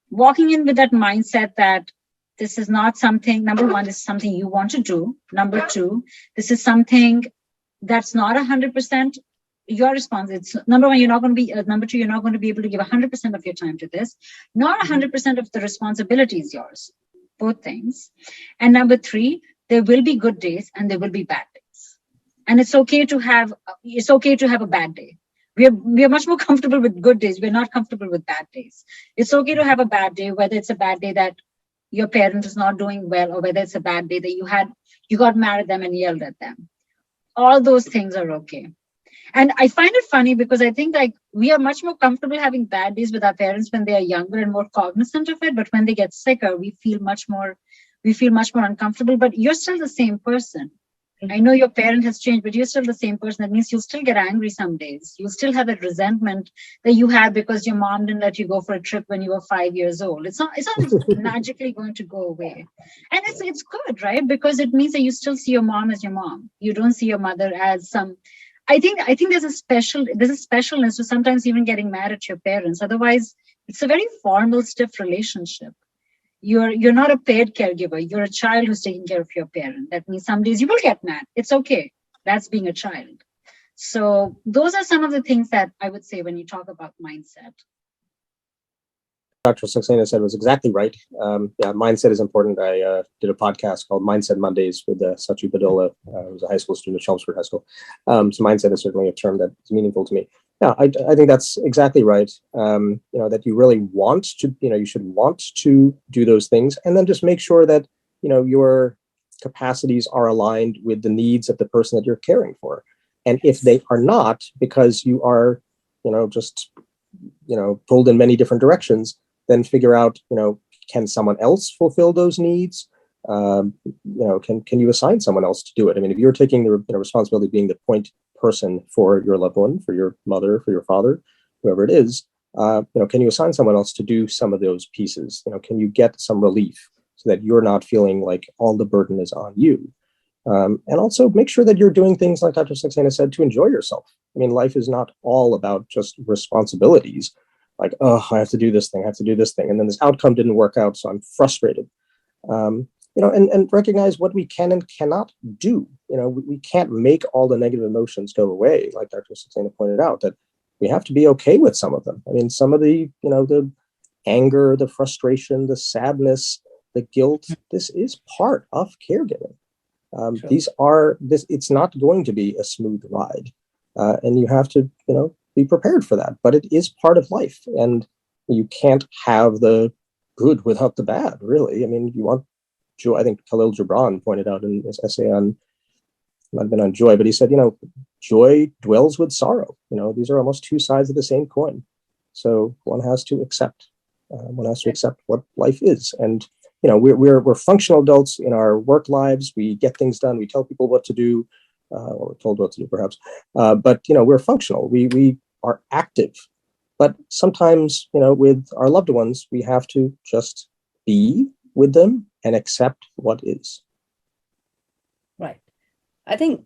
walking in with that mindset that this is not something, number one, this is something you want to do. Number two, this is something that's not 100% your response. It's number one, you're not going to be, number two, you're not going to be able to give 100% of your time to this. Not 100% of the responsibility is yours. Both things. And number three, there will be good days and there will be bad days. And it's okay to have a bad day. We are much more comfortable with good days. We're not comfortable with bad days. It's okay to have a bad day, whether it's a bad day that your parent is not doing well, or whether it's a bad day that you got mad at them and yelled at them. All those things are okay. And I find it funny because I think we are much more comfortable having bad days with our parents when they are younger and more cognizant of it. But when they get sicker, we feel much more uncomfortable. But you're still the same person. I know your parent has changed, but you're still the same person. That means you'll still get angry some days. You'll still have that resentment that you had because your mom didn't let you go for a trip when you were 5 years old. It's not magically going to go away. And it's good, right? Because it means that you still see your mom as your mom. You don't see your mother as some. I think there's a specialness to sometimes even getting mad at your parents. Otherwise, it's a very formal, stiff relationship. You're not a paid caregiver. You're a child who's taking care of your parent. That means some days you will get mad. It's okay. That's being a child. So those are some of the things that I would say when you talk about mindset. Dr. Saxena said was exactly right. Mindset is important. I did a podcast called Mindset Mondays with Sachi Badola, who's a high school student at Chelmsford High School. So mindset is certainly a term that is meaningful to me. Yeah, I think that's exactly right. That you really want to, you should want to do those things, and then just make sure that, your capacities are aligned with the needs of the person that you're caring for. And if they are not, because you are, just, pulled in many different directions, then figure out, can someone else fulfill those needs? Can you assign someone else to do it? I mean, if you're taking the responsibility of being the point person for your loved one, for your mother, for your father, whoever it is, can you assign someone else to do some of those pieces? Can you get some relief so that you're not feeling like all the burden is on you? And also make sure that you're doing things, like Dr. Saxena said, to enjoy yourself. I mean, life is not all about just responsibilities. Like, oh, I have to do this thing, and then this outcome didn't work out, so I'm frustrated. And recognize what we can and cannot do. We can't make all the negative emotions go away, like Dr. Saxena pointed out, that we have to be okay with some of them. I mean, some of the, the anger, the frustration, the sadness, the guilt, this is part of caregiving. Sure. It's not going to be a smooth ride. And you have to, be prepared for that. But it is part of life. And you can't have the good without the bad, really. I mean, you want joy. I think Khalil Gibran pointed out in his essay on, might have been on joy, but he said, joy dwells with sorrow. These are almost two sides of the same coin. So one has to accept. One has to accept what life is. And we're functional adults in our work lives. We get things done. We tell people what to do, or we're told what to do, perhaps. But we're functional. We are active. But sometimes, with our loved ones, we have to just be with them and accept what is. Right. I think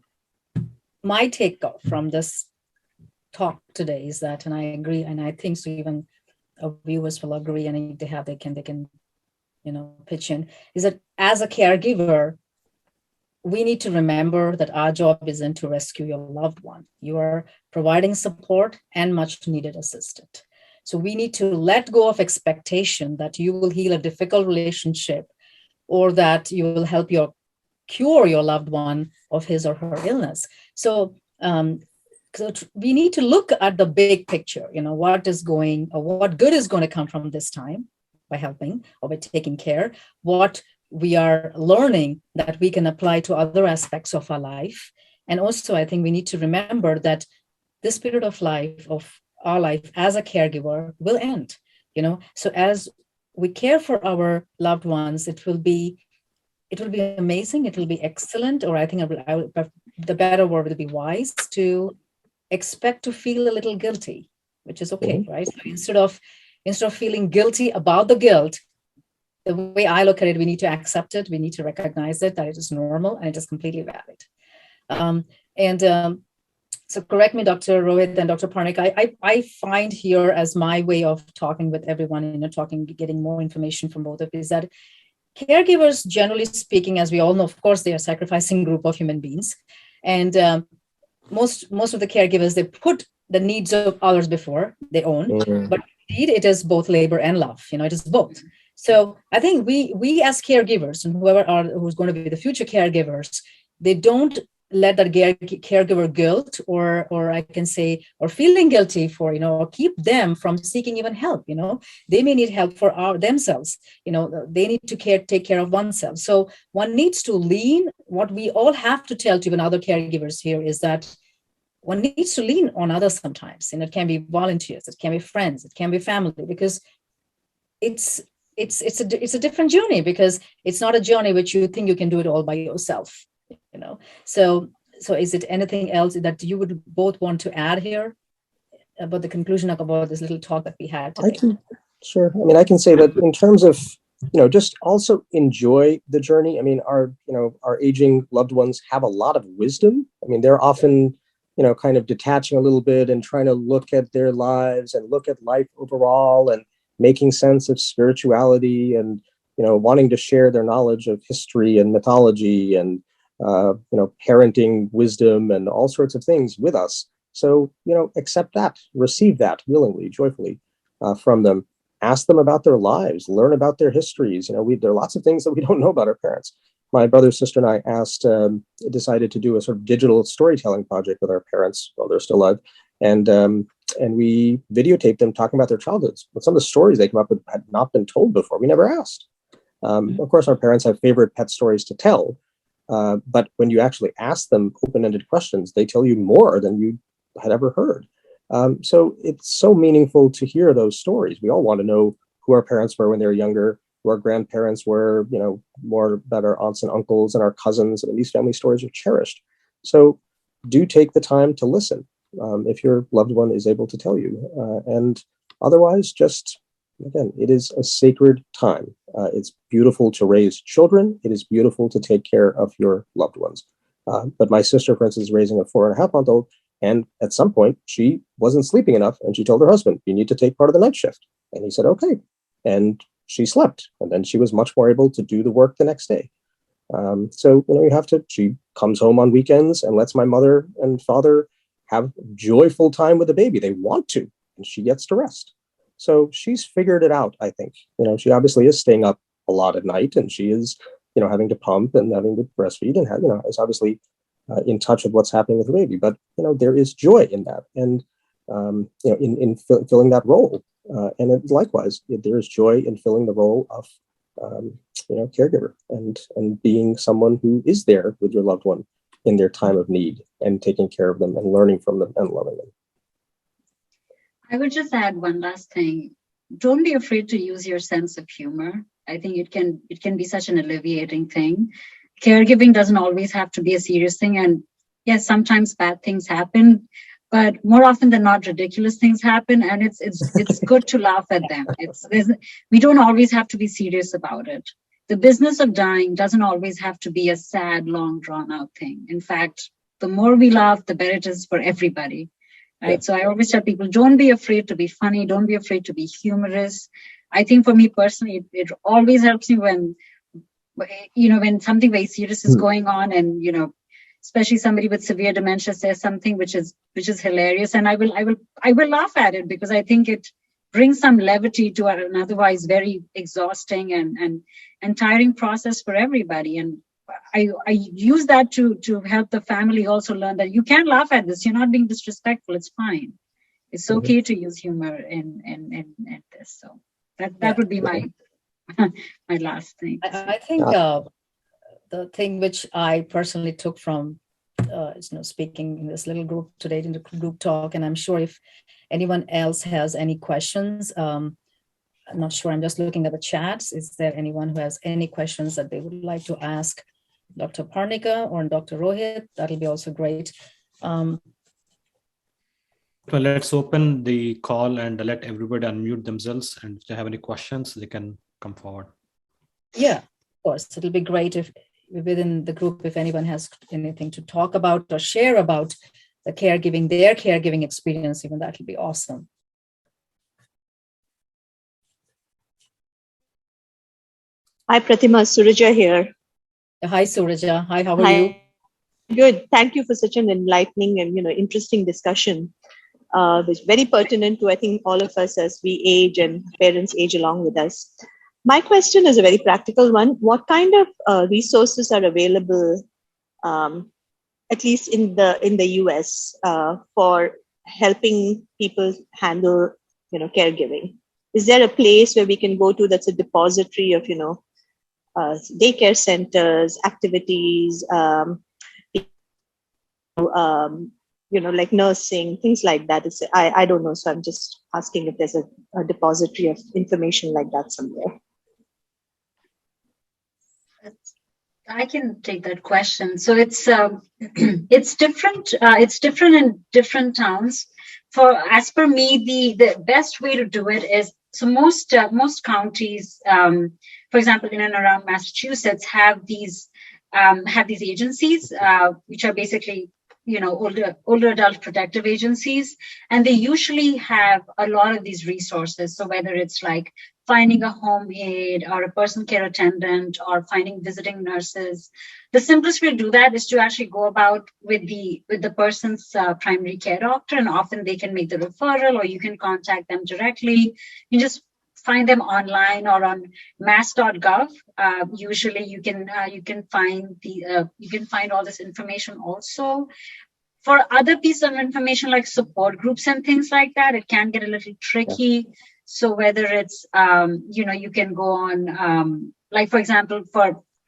my take from this talk today is that, and I agree, and I think so even our viewers will agree, and if they have, they can pitch in, is that as a caregiver, we need to remember that our job isn't to rescue your loved one. You are providing support and much needed assistance. So we need to let go of expectation that you will heal a difficult relationship or that you will help cure your loved one of his or her illness. So we need to look at the big picture, what good is going to come from this time by helping or by taking care, what we are learning that we can apply to other aspects of our life. And also, I think we need to remember that this period of our life as a caregiver will end, So as we care for our loved ones, it will be amazing. It will be excellent. Or I think the better word would be wise to expect to feel a little guilty, which is okay, right? So instead of feeling guilty about the guilt, the way I look at it, we need to accept it. We need to recognize it, that it is normal and it is completely valid. So correct me, Dr. Rohit and Dr. Parnik, I find here as my way of talking with everyone, getting more information from both of you, is that caregivers, generally speaking, as we all know, of course, they are a sacrificing group of human beings. And most of the caregivers, they put the needs of others before their own. But indeed, it is both labor and love. It is both. So I think we as caregivers and who's going to be the future caregivers, they don't let that caregiver guilt or I can say, or feeling guilty for, or keep them from seeking even help. They may need help for themselves. They need to take care of oneself. So one needs to lean. What we all have to tell to even other caregivers here is that one needs to lean on others sometimes. And it can be volunteers, it can be friends, it can be family, because it's a different journey, because it's not a journey which you think you can do it all by yourself. So is it anything else that you would both want to add here about the conclusion about this little talk that we had today? Sure. I mean, I can say that in terms of, just also enjoy the journey. I mean, our aging loved ones have a lot of wisdom. I mean, they're often, kind of detaching a little bit and trying to look at their lives and look at life overall and making sense of spirituality and, wanting to share their knowledge of history and mythology and, parenting wisdom and all sorts of things with us. So, accept that, receive that willingly, joyfully from them. Ask them about their lives, learn about their histories. There are lots of things that we don't know about our parents. My brother, sister, and I decided to do a sort of digital storytelling project with our parents while they're still alive. And we videotaped them talking about their childhoods. But some of the stories they come up with had not been told before. We never asked. Of course, our parents have favorite pet stories to tell. But when you actually ask them open-ended questions, they tell you more than you had ever heard. So it's so meaningful to hear those stories. We all want to know who our parents were when they were younger, who our grandparents were, more about our aunts and uncles and our cousins. I mean, these family stories are cherished. So do take the time to listen if your loved one is able to tell you. And otherwise, just, again, it is a sacred time. It's beautiful to raise children. It is beautiful to take care of your loved ones. But my sister, for instance, is raising a 4.5-month-old. And at some point, she wasn't sleeping enough. And she told her husband, you need to take part of the night shift. And he said, okay. And she slept. And then she was much more able to do the work the next day. So, she comes home on weekends and lets my mother and father have joyful time with the baby. They want to, and she gets to rest. So she's figured it out, I think. She obviously is staying up a a lot at night, and she is, having to pump and having to breastfeed, and is obviously in touch with what's happening with the baby. But there is joy in that, and in filling that role. And likewise, there is joy in filling the role of caregiver, and being someone who is there with your loved one in their time of need, and taking care of them and learning from them and loving them. I would just add one last thing. Don't be afraid to use your sense of humor. I think it can be such an alleviating thing. Caregiving doesn't always have to be a serious thing. And yes, sometimes bad things happen, but more often than not, ridiculous things happen. And it's good to laugh at them. We don't always have to be serious about it. The business of dying doesn't always have to be a sad, long, drawn out thing. In fact, the more we laugh, the better it is for everybody. Right. Yeah. So I always tell people, don't be afraid to be funny. Don't be afraid to be humorous. I think for me personally, it always helps me when something very serious is going on, and, especially somebody with severe dementia says something which is hilarious. And I will laugh at it, because I think it brings some levity to an otherwise very exhausting and tiring process for everybody. And I use that to help the family also learn that you can laugh at this. You're not being disrespectful. It's fine. It's okay to use humor in this. So that would be my my last thing. I think the thing which I personally took from speaking in this little group today, in the group talk, and I'm sure if anyone else has any questions, I'm not sure. I'm just looking at the chats. Is there anyone who has any questions that they would like to ask Dr. Parnika or Dr. Rohit? That'll be also great. Well, let's open the call and let everybody unmute themselves. And if they have any questions, they can come forward. Yeah, of course. It'll be great if within the group, if anyone has anything to talk about or share about their caregiving experience, even that will be awesome. Hi, Pratima, Suraja here. Hi, Suraja. Hi, how are you? Good. Thank you for such an enlightening and interesting discussion. It's very pertinent to, I think, all of us as we age and parents age along with us. My question is a very practical one. What kind of resources are available, at least in the US, for helping people handle caregiving? Is there a place where we can go to that's a depository of daycare centers, activities, like nursing, things like that? I don't know. So I'm just asking if there's a depository of information like that somewhere. I can take that question. So it's different. It's different in different towns. As per me, the best way to do it is, so most counties, for example, in and around Massachusetts, have these agencies, which are basically older adult protective agencies, and they usually have a lot of these resources. So whether it's like finding a home aide or a personal care attendant or finding visiting nurses, the simplest way to do that is to actually go about with the person's primary care doctor, and often they can make the referral, or you can contact them directly. You just find them online or on mass.gov. Usually you can find all this information. Also, for other pieces of information like support groups and things like that, it can get a little tricky. So whether it's you can go on like, for example,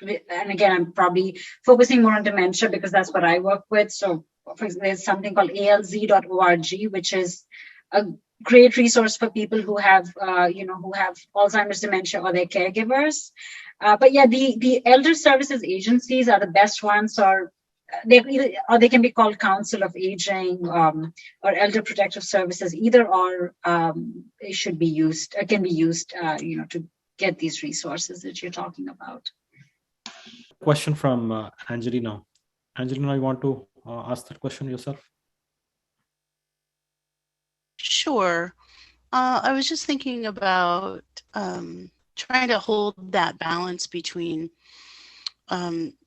and again, I'm probably focusing more on dementia because that's what I work with. So there's something called alz.org, which is a great resource for people who have Alzheimer's, dementia, or their caregivers. But yeah, the elder services agencies are the best ones, or they can be called Council of Aging or Elder Protective Services. Either or it should be used. Can be used, to get these resources that you're talking about. Question from Angelina. Angelina, you want to ask that question yourself? Sure. I was just thinking about trying to hold that balance between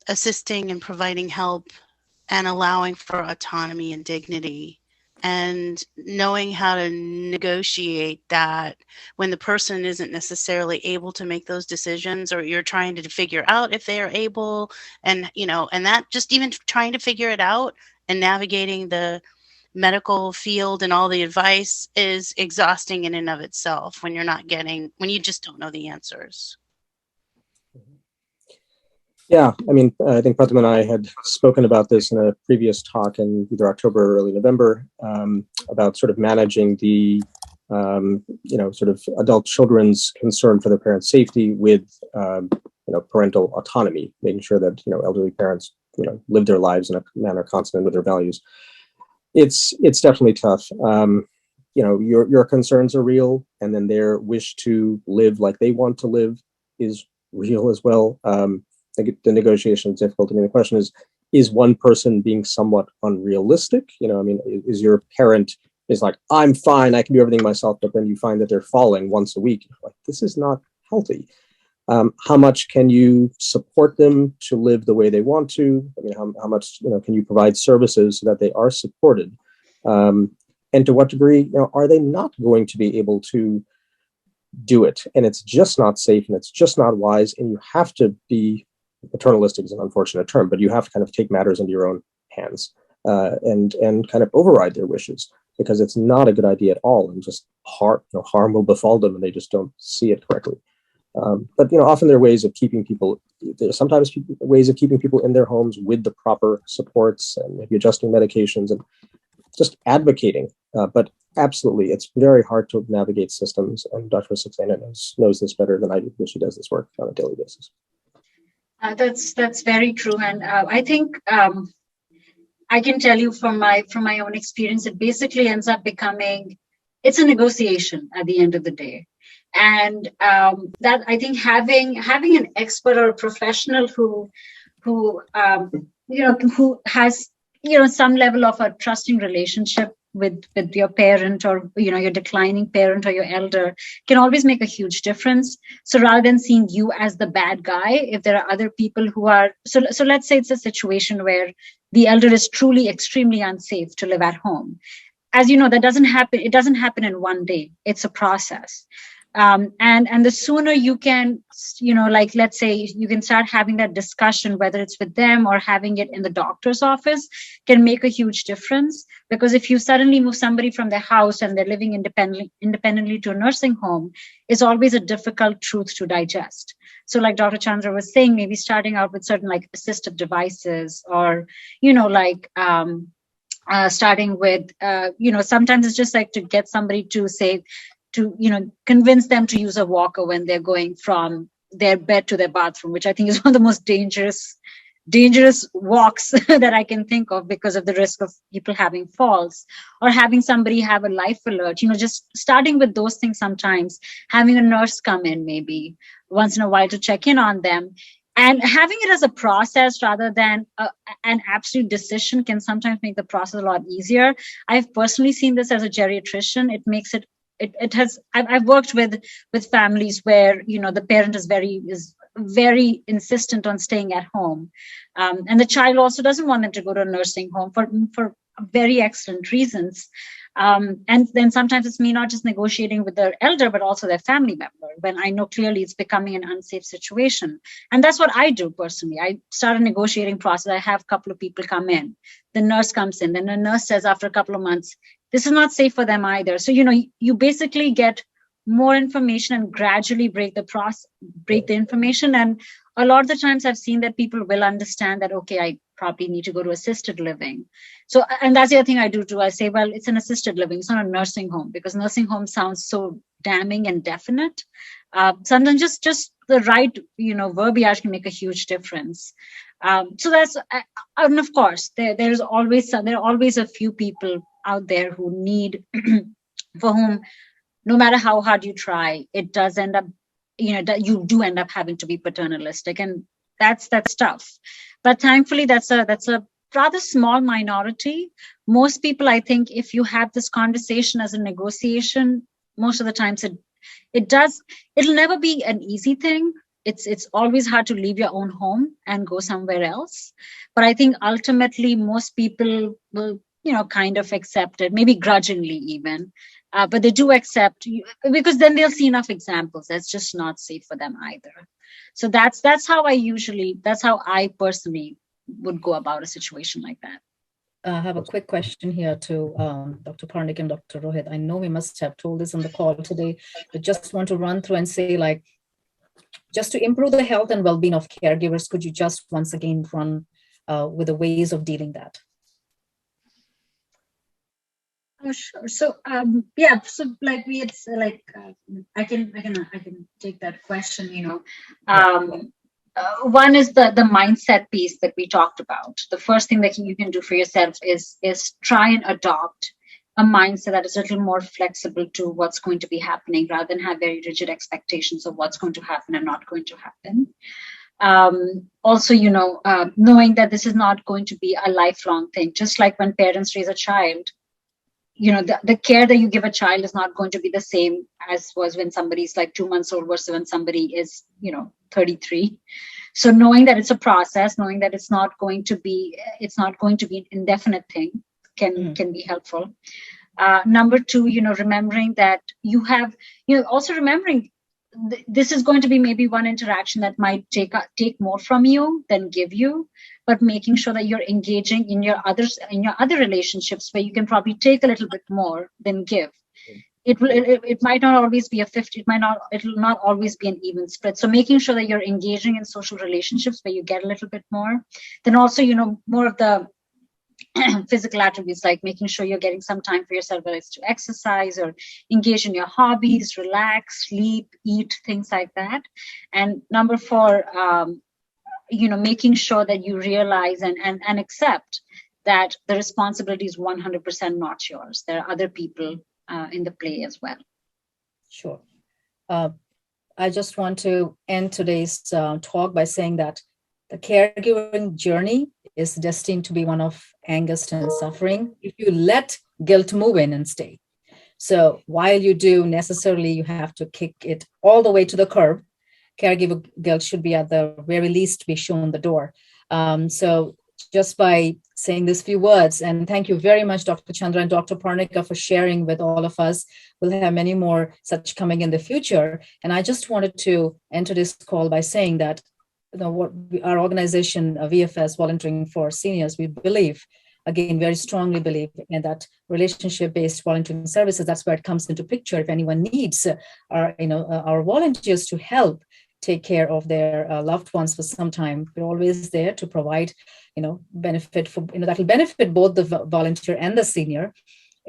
assisting and providing help and allowing for autonomy and dignity and knowing how to negotiate that when the person isn't necessarily able to make those decisions, or you're trying to figure out if they are able, and and that just even trying to figure it out and navigating the medical field and all the advice is exhausting in and of itself when when you just don't know the answers. Yeah, I mean, I think Pratham and I had spoken about this in a previous talk in either October or early November, about sort of managing the, sort of adult children's concern for their parents' safety with, parental autonomy, making sure that, elderly parents, live their lives in a manner consonant with their values. It's definitely tough. Your concerns are real, and then their wish to live like they want to live is real as well. The negotiation is difficult. I mean, the question is one person being somewhat unrealistic? Is your parent is like, I'm fine, I can do everything myself, but then you find that they're falling once a week. Like, this is not healthy. How much can you support them to live the way they want to? I mean, how much can you provide services so that they are supported? And to what degree are they not going to be able to do it? And it's just not safe, and it's just not wise. And you have to be, paternalistic is an unfortunate term, but you have to kind of take matters into your own hands and kind of override their wishes, because it's not a good idea at all, and just harm will befall them, and they just don't see it correctly. But often there are ways of keeping people. There's sometimes ways of keeping people in their homes with the proper supports, and maybe adjusting medications and just advocating. But absolutely, it's very hard to navigate systems, and Dr. Saxena knows this better than I do, because she does this work on a daily basis. That's very true, and I think I can tell you from my own experience, it basically ends up becoming, it's a negotiation at the end of the day. And that, I think, having an expert or a professional who has some level of a trusting relationship with your parent, or your declining parent or your elder, can always make a huge difference. So rather than seeing you as the bad guy, if there are other people who are, so let's say it's a situation where the elder is truly extremely unsafe to live at home. As you know, that doesn't happen. It doesn't happen in one day. It's a process. And the sooner you can, let's say you can start having that discussion, whether it's with them or having it in the doctor's office, can make a huge difference. Because if you suddenly move somebody from their house and they're living independently to a nursing home, is always a difficult truth to digest. So like Dr. Chandra was saying, maybe starting out with certain like assistive devices, or, starting with, sometimes it's just like to get somebody to say, to convince them to use a walker when they're going from their bed to their bathroom, which I think is one of the most dangerous walks that I can think of, because of the risk of people having falls, or having somebody have a life alert. Just starting with those things. Sometimes having a nurse come in maybe once in a while to check in on them, and having it as a process rather than an absolute decision can sometimes make the process a lot easier. I've personally seen this as a geriatrician. It makes it I've worked with families where the parent is very insistent on staying at home, and the child also doesn't want them to go to a nursing home for very excellent reasons. And then sometimes it's me not just negotiating with their elder, but also their family member, when I know clearly it's becoming an unsafe situation. And that's what I do personally. I start a negotiating process. I have a couple of people come in. The nurse comes in. Then the nurse says after a couple of months, this is not safe for them either. So, you basically get more information and gradually break the information. And a lot of the times I've seen that people will understand that, okay, I probably need to go to assisted living. So, and that's the other thing I do too. I say, well, it's an assisted living. It's not a nursing home, because nursing home sounds so damning and definite. Sometimes just the right, verbiage can make a huge difference. So that's, and of course, there are always a few people out there who need, for whom, no matter how hard you try, it does end up, you do end up having to be paternalistic, and that's tough. But thankfully, that's a rather small minority. Most people, I think, if you have this conversation as a negotiation, most of the times it'll never be an easy thing. It's always hard to leave your own home and go somewhere else. But I think ultimately most people will kind of accept it, maybe grudgingly even. But they do accept you, because then they'll see enough examples. That's just not safe for them either. So that's how I personally would go about a situation like that. I have a quick question here to Dr. Parnik and Dr. Rohit. I know we must have told this on the call today, but just want to run through and say, like, just to improve the health and well-being of caregivers, could you just once again run with the ways of dealing that? Oh, sure. So so like we had like I can take that question. One is the mindset piece that we talked about. The first thing that you can do for yourself is try and adopt a mindset that is a little more flexible to what's going to be happening, rather than have very rigid expectations of what's going to happen and not going to happen. Also, knowing that this is not going to be a lifelong thing. Just like when parents raise a child, the care that you give a child is not going to be the same as was when somebody's like 2 months old versus when somebody is 33. So knowing that it's a process, knowing that it's not going to be an indefinite thing can be helpful. Number two, remembering that you have, also remembering this is going to be maybe one interaction that might take more from you than give you, but making sure that you're engaging in your other relationships where you can probably take a little bit more than give. It might not always be a 50. It'll not always be an even split. So making sure that you're engaging in social relationships where you get a little bit more. Then also, more of the physical attributes, like making sure you're getting some time for yourself, whether it's to exercise or engage in your hobbies, relax, sleep, eat, things like that. And number four, making sure that you realize and accept that the responsibility is 100% not yours. There are other people in the play as well. Sure. I just want to end today's talk by saying that the caregiving journey is destined to be one of angst and suffering if you let guilt move in and stay. So while you do, necessarily you have to kick it all the way to the curb. Caregiver guilt should be at the very least be shown the door. So just by saying these few words, and thank you very much, Dr. Chandra and Dr. Parnika, for sharing with all of us. We'll have many more such coming in the future. And I just wanted to enter this call by saying that our organization, VFS, Volunteering for Seniors, we believe, again, very strongly believe in that relationship-based volunteering services. That's where it comes into picture. If anyone needs our volunteers to help take care of their loved ones for some time, we're always there to provide, benefit for, that will benefit both the volunteer and the senior.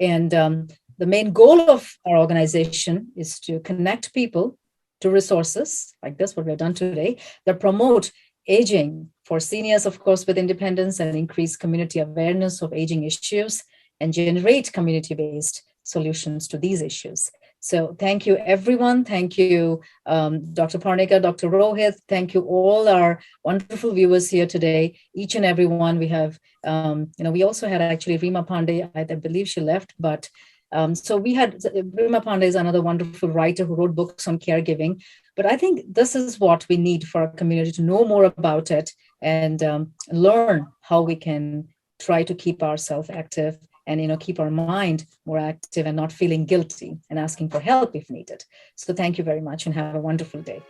And the main goal of our organization is to connect people to resources like this, what we've done today, that promote aging for seniors, of course, with independence, and increase community awareness of aging issues and generate community-based solutions to these issues. So thank you, everyone. Thank you, Dr. Parnika, Dr. Rohit. Thank you, all our wonderful viewers here today, each and every one. We have, we also had actually Rima Pandey. I believe she left, but so we had, Rima Pandey is another wonderful writer who wrote books on caregiving. But I think this is what we need for our community, to know more about it and learn how we can try to keep ourselves active and keep our mind more active and not feeling guilty and asking for help if needed. So thank you very much and have a wonderful day.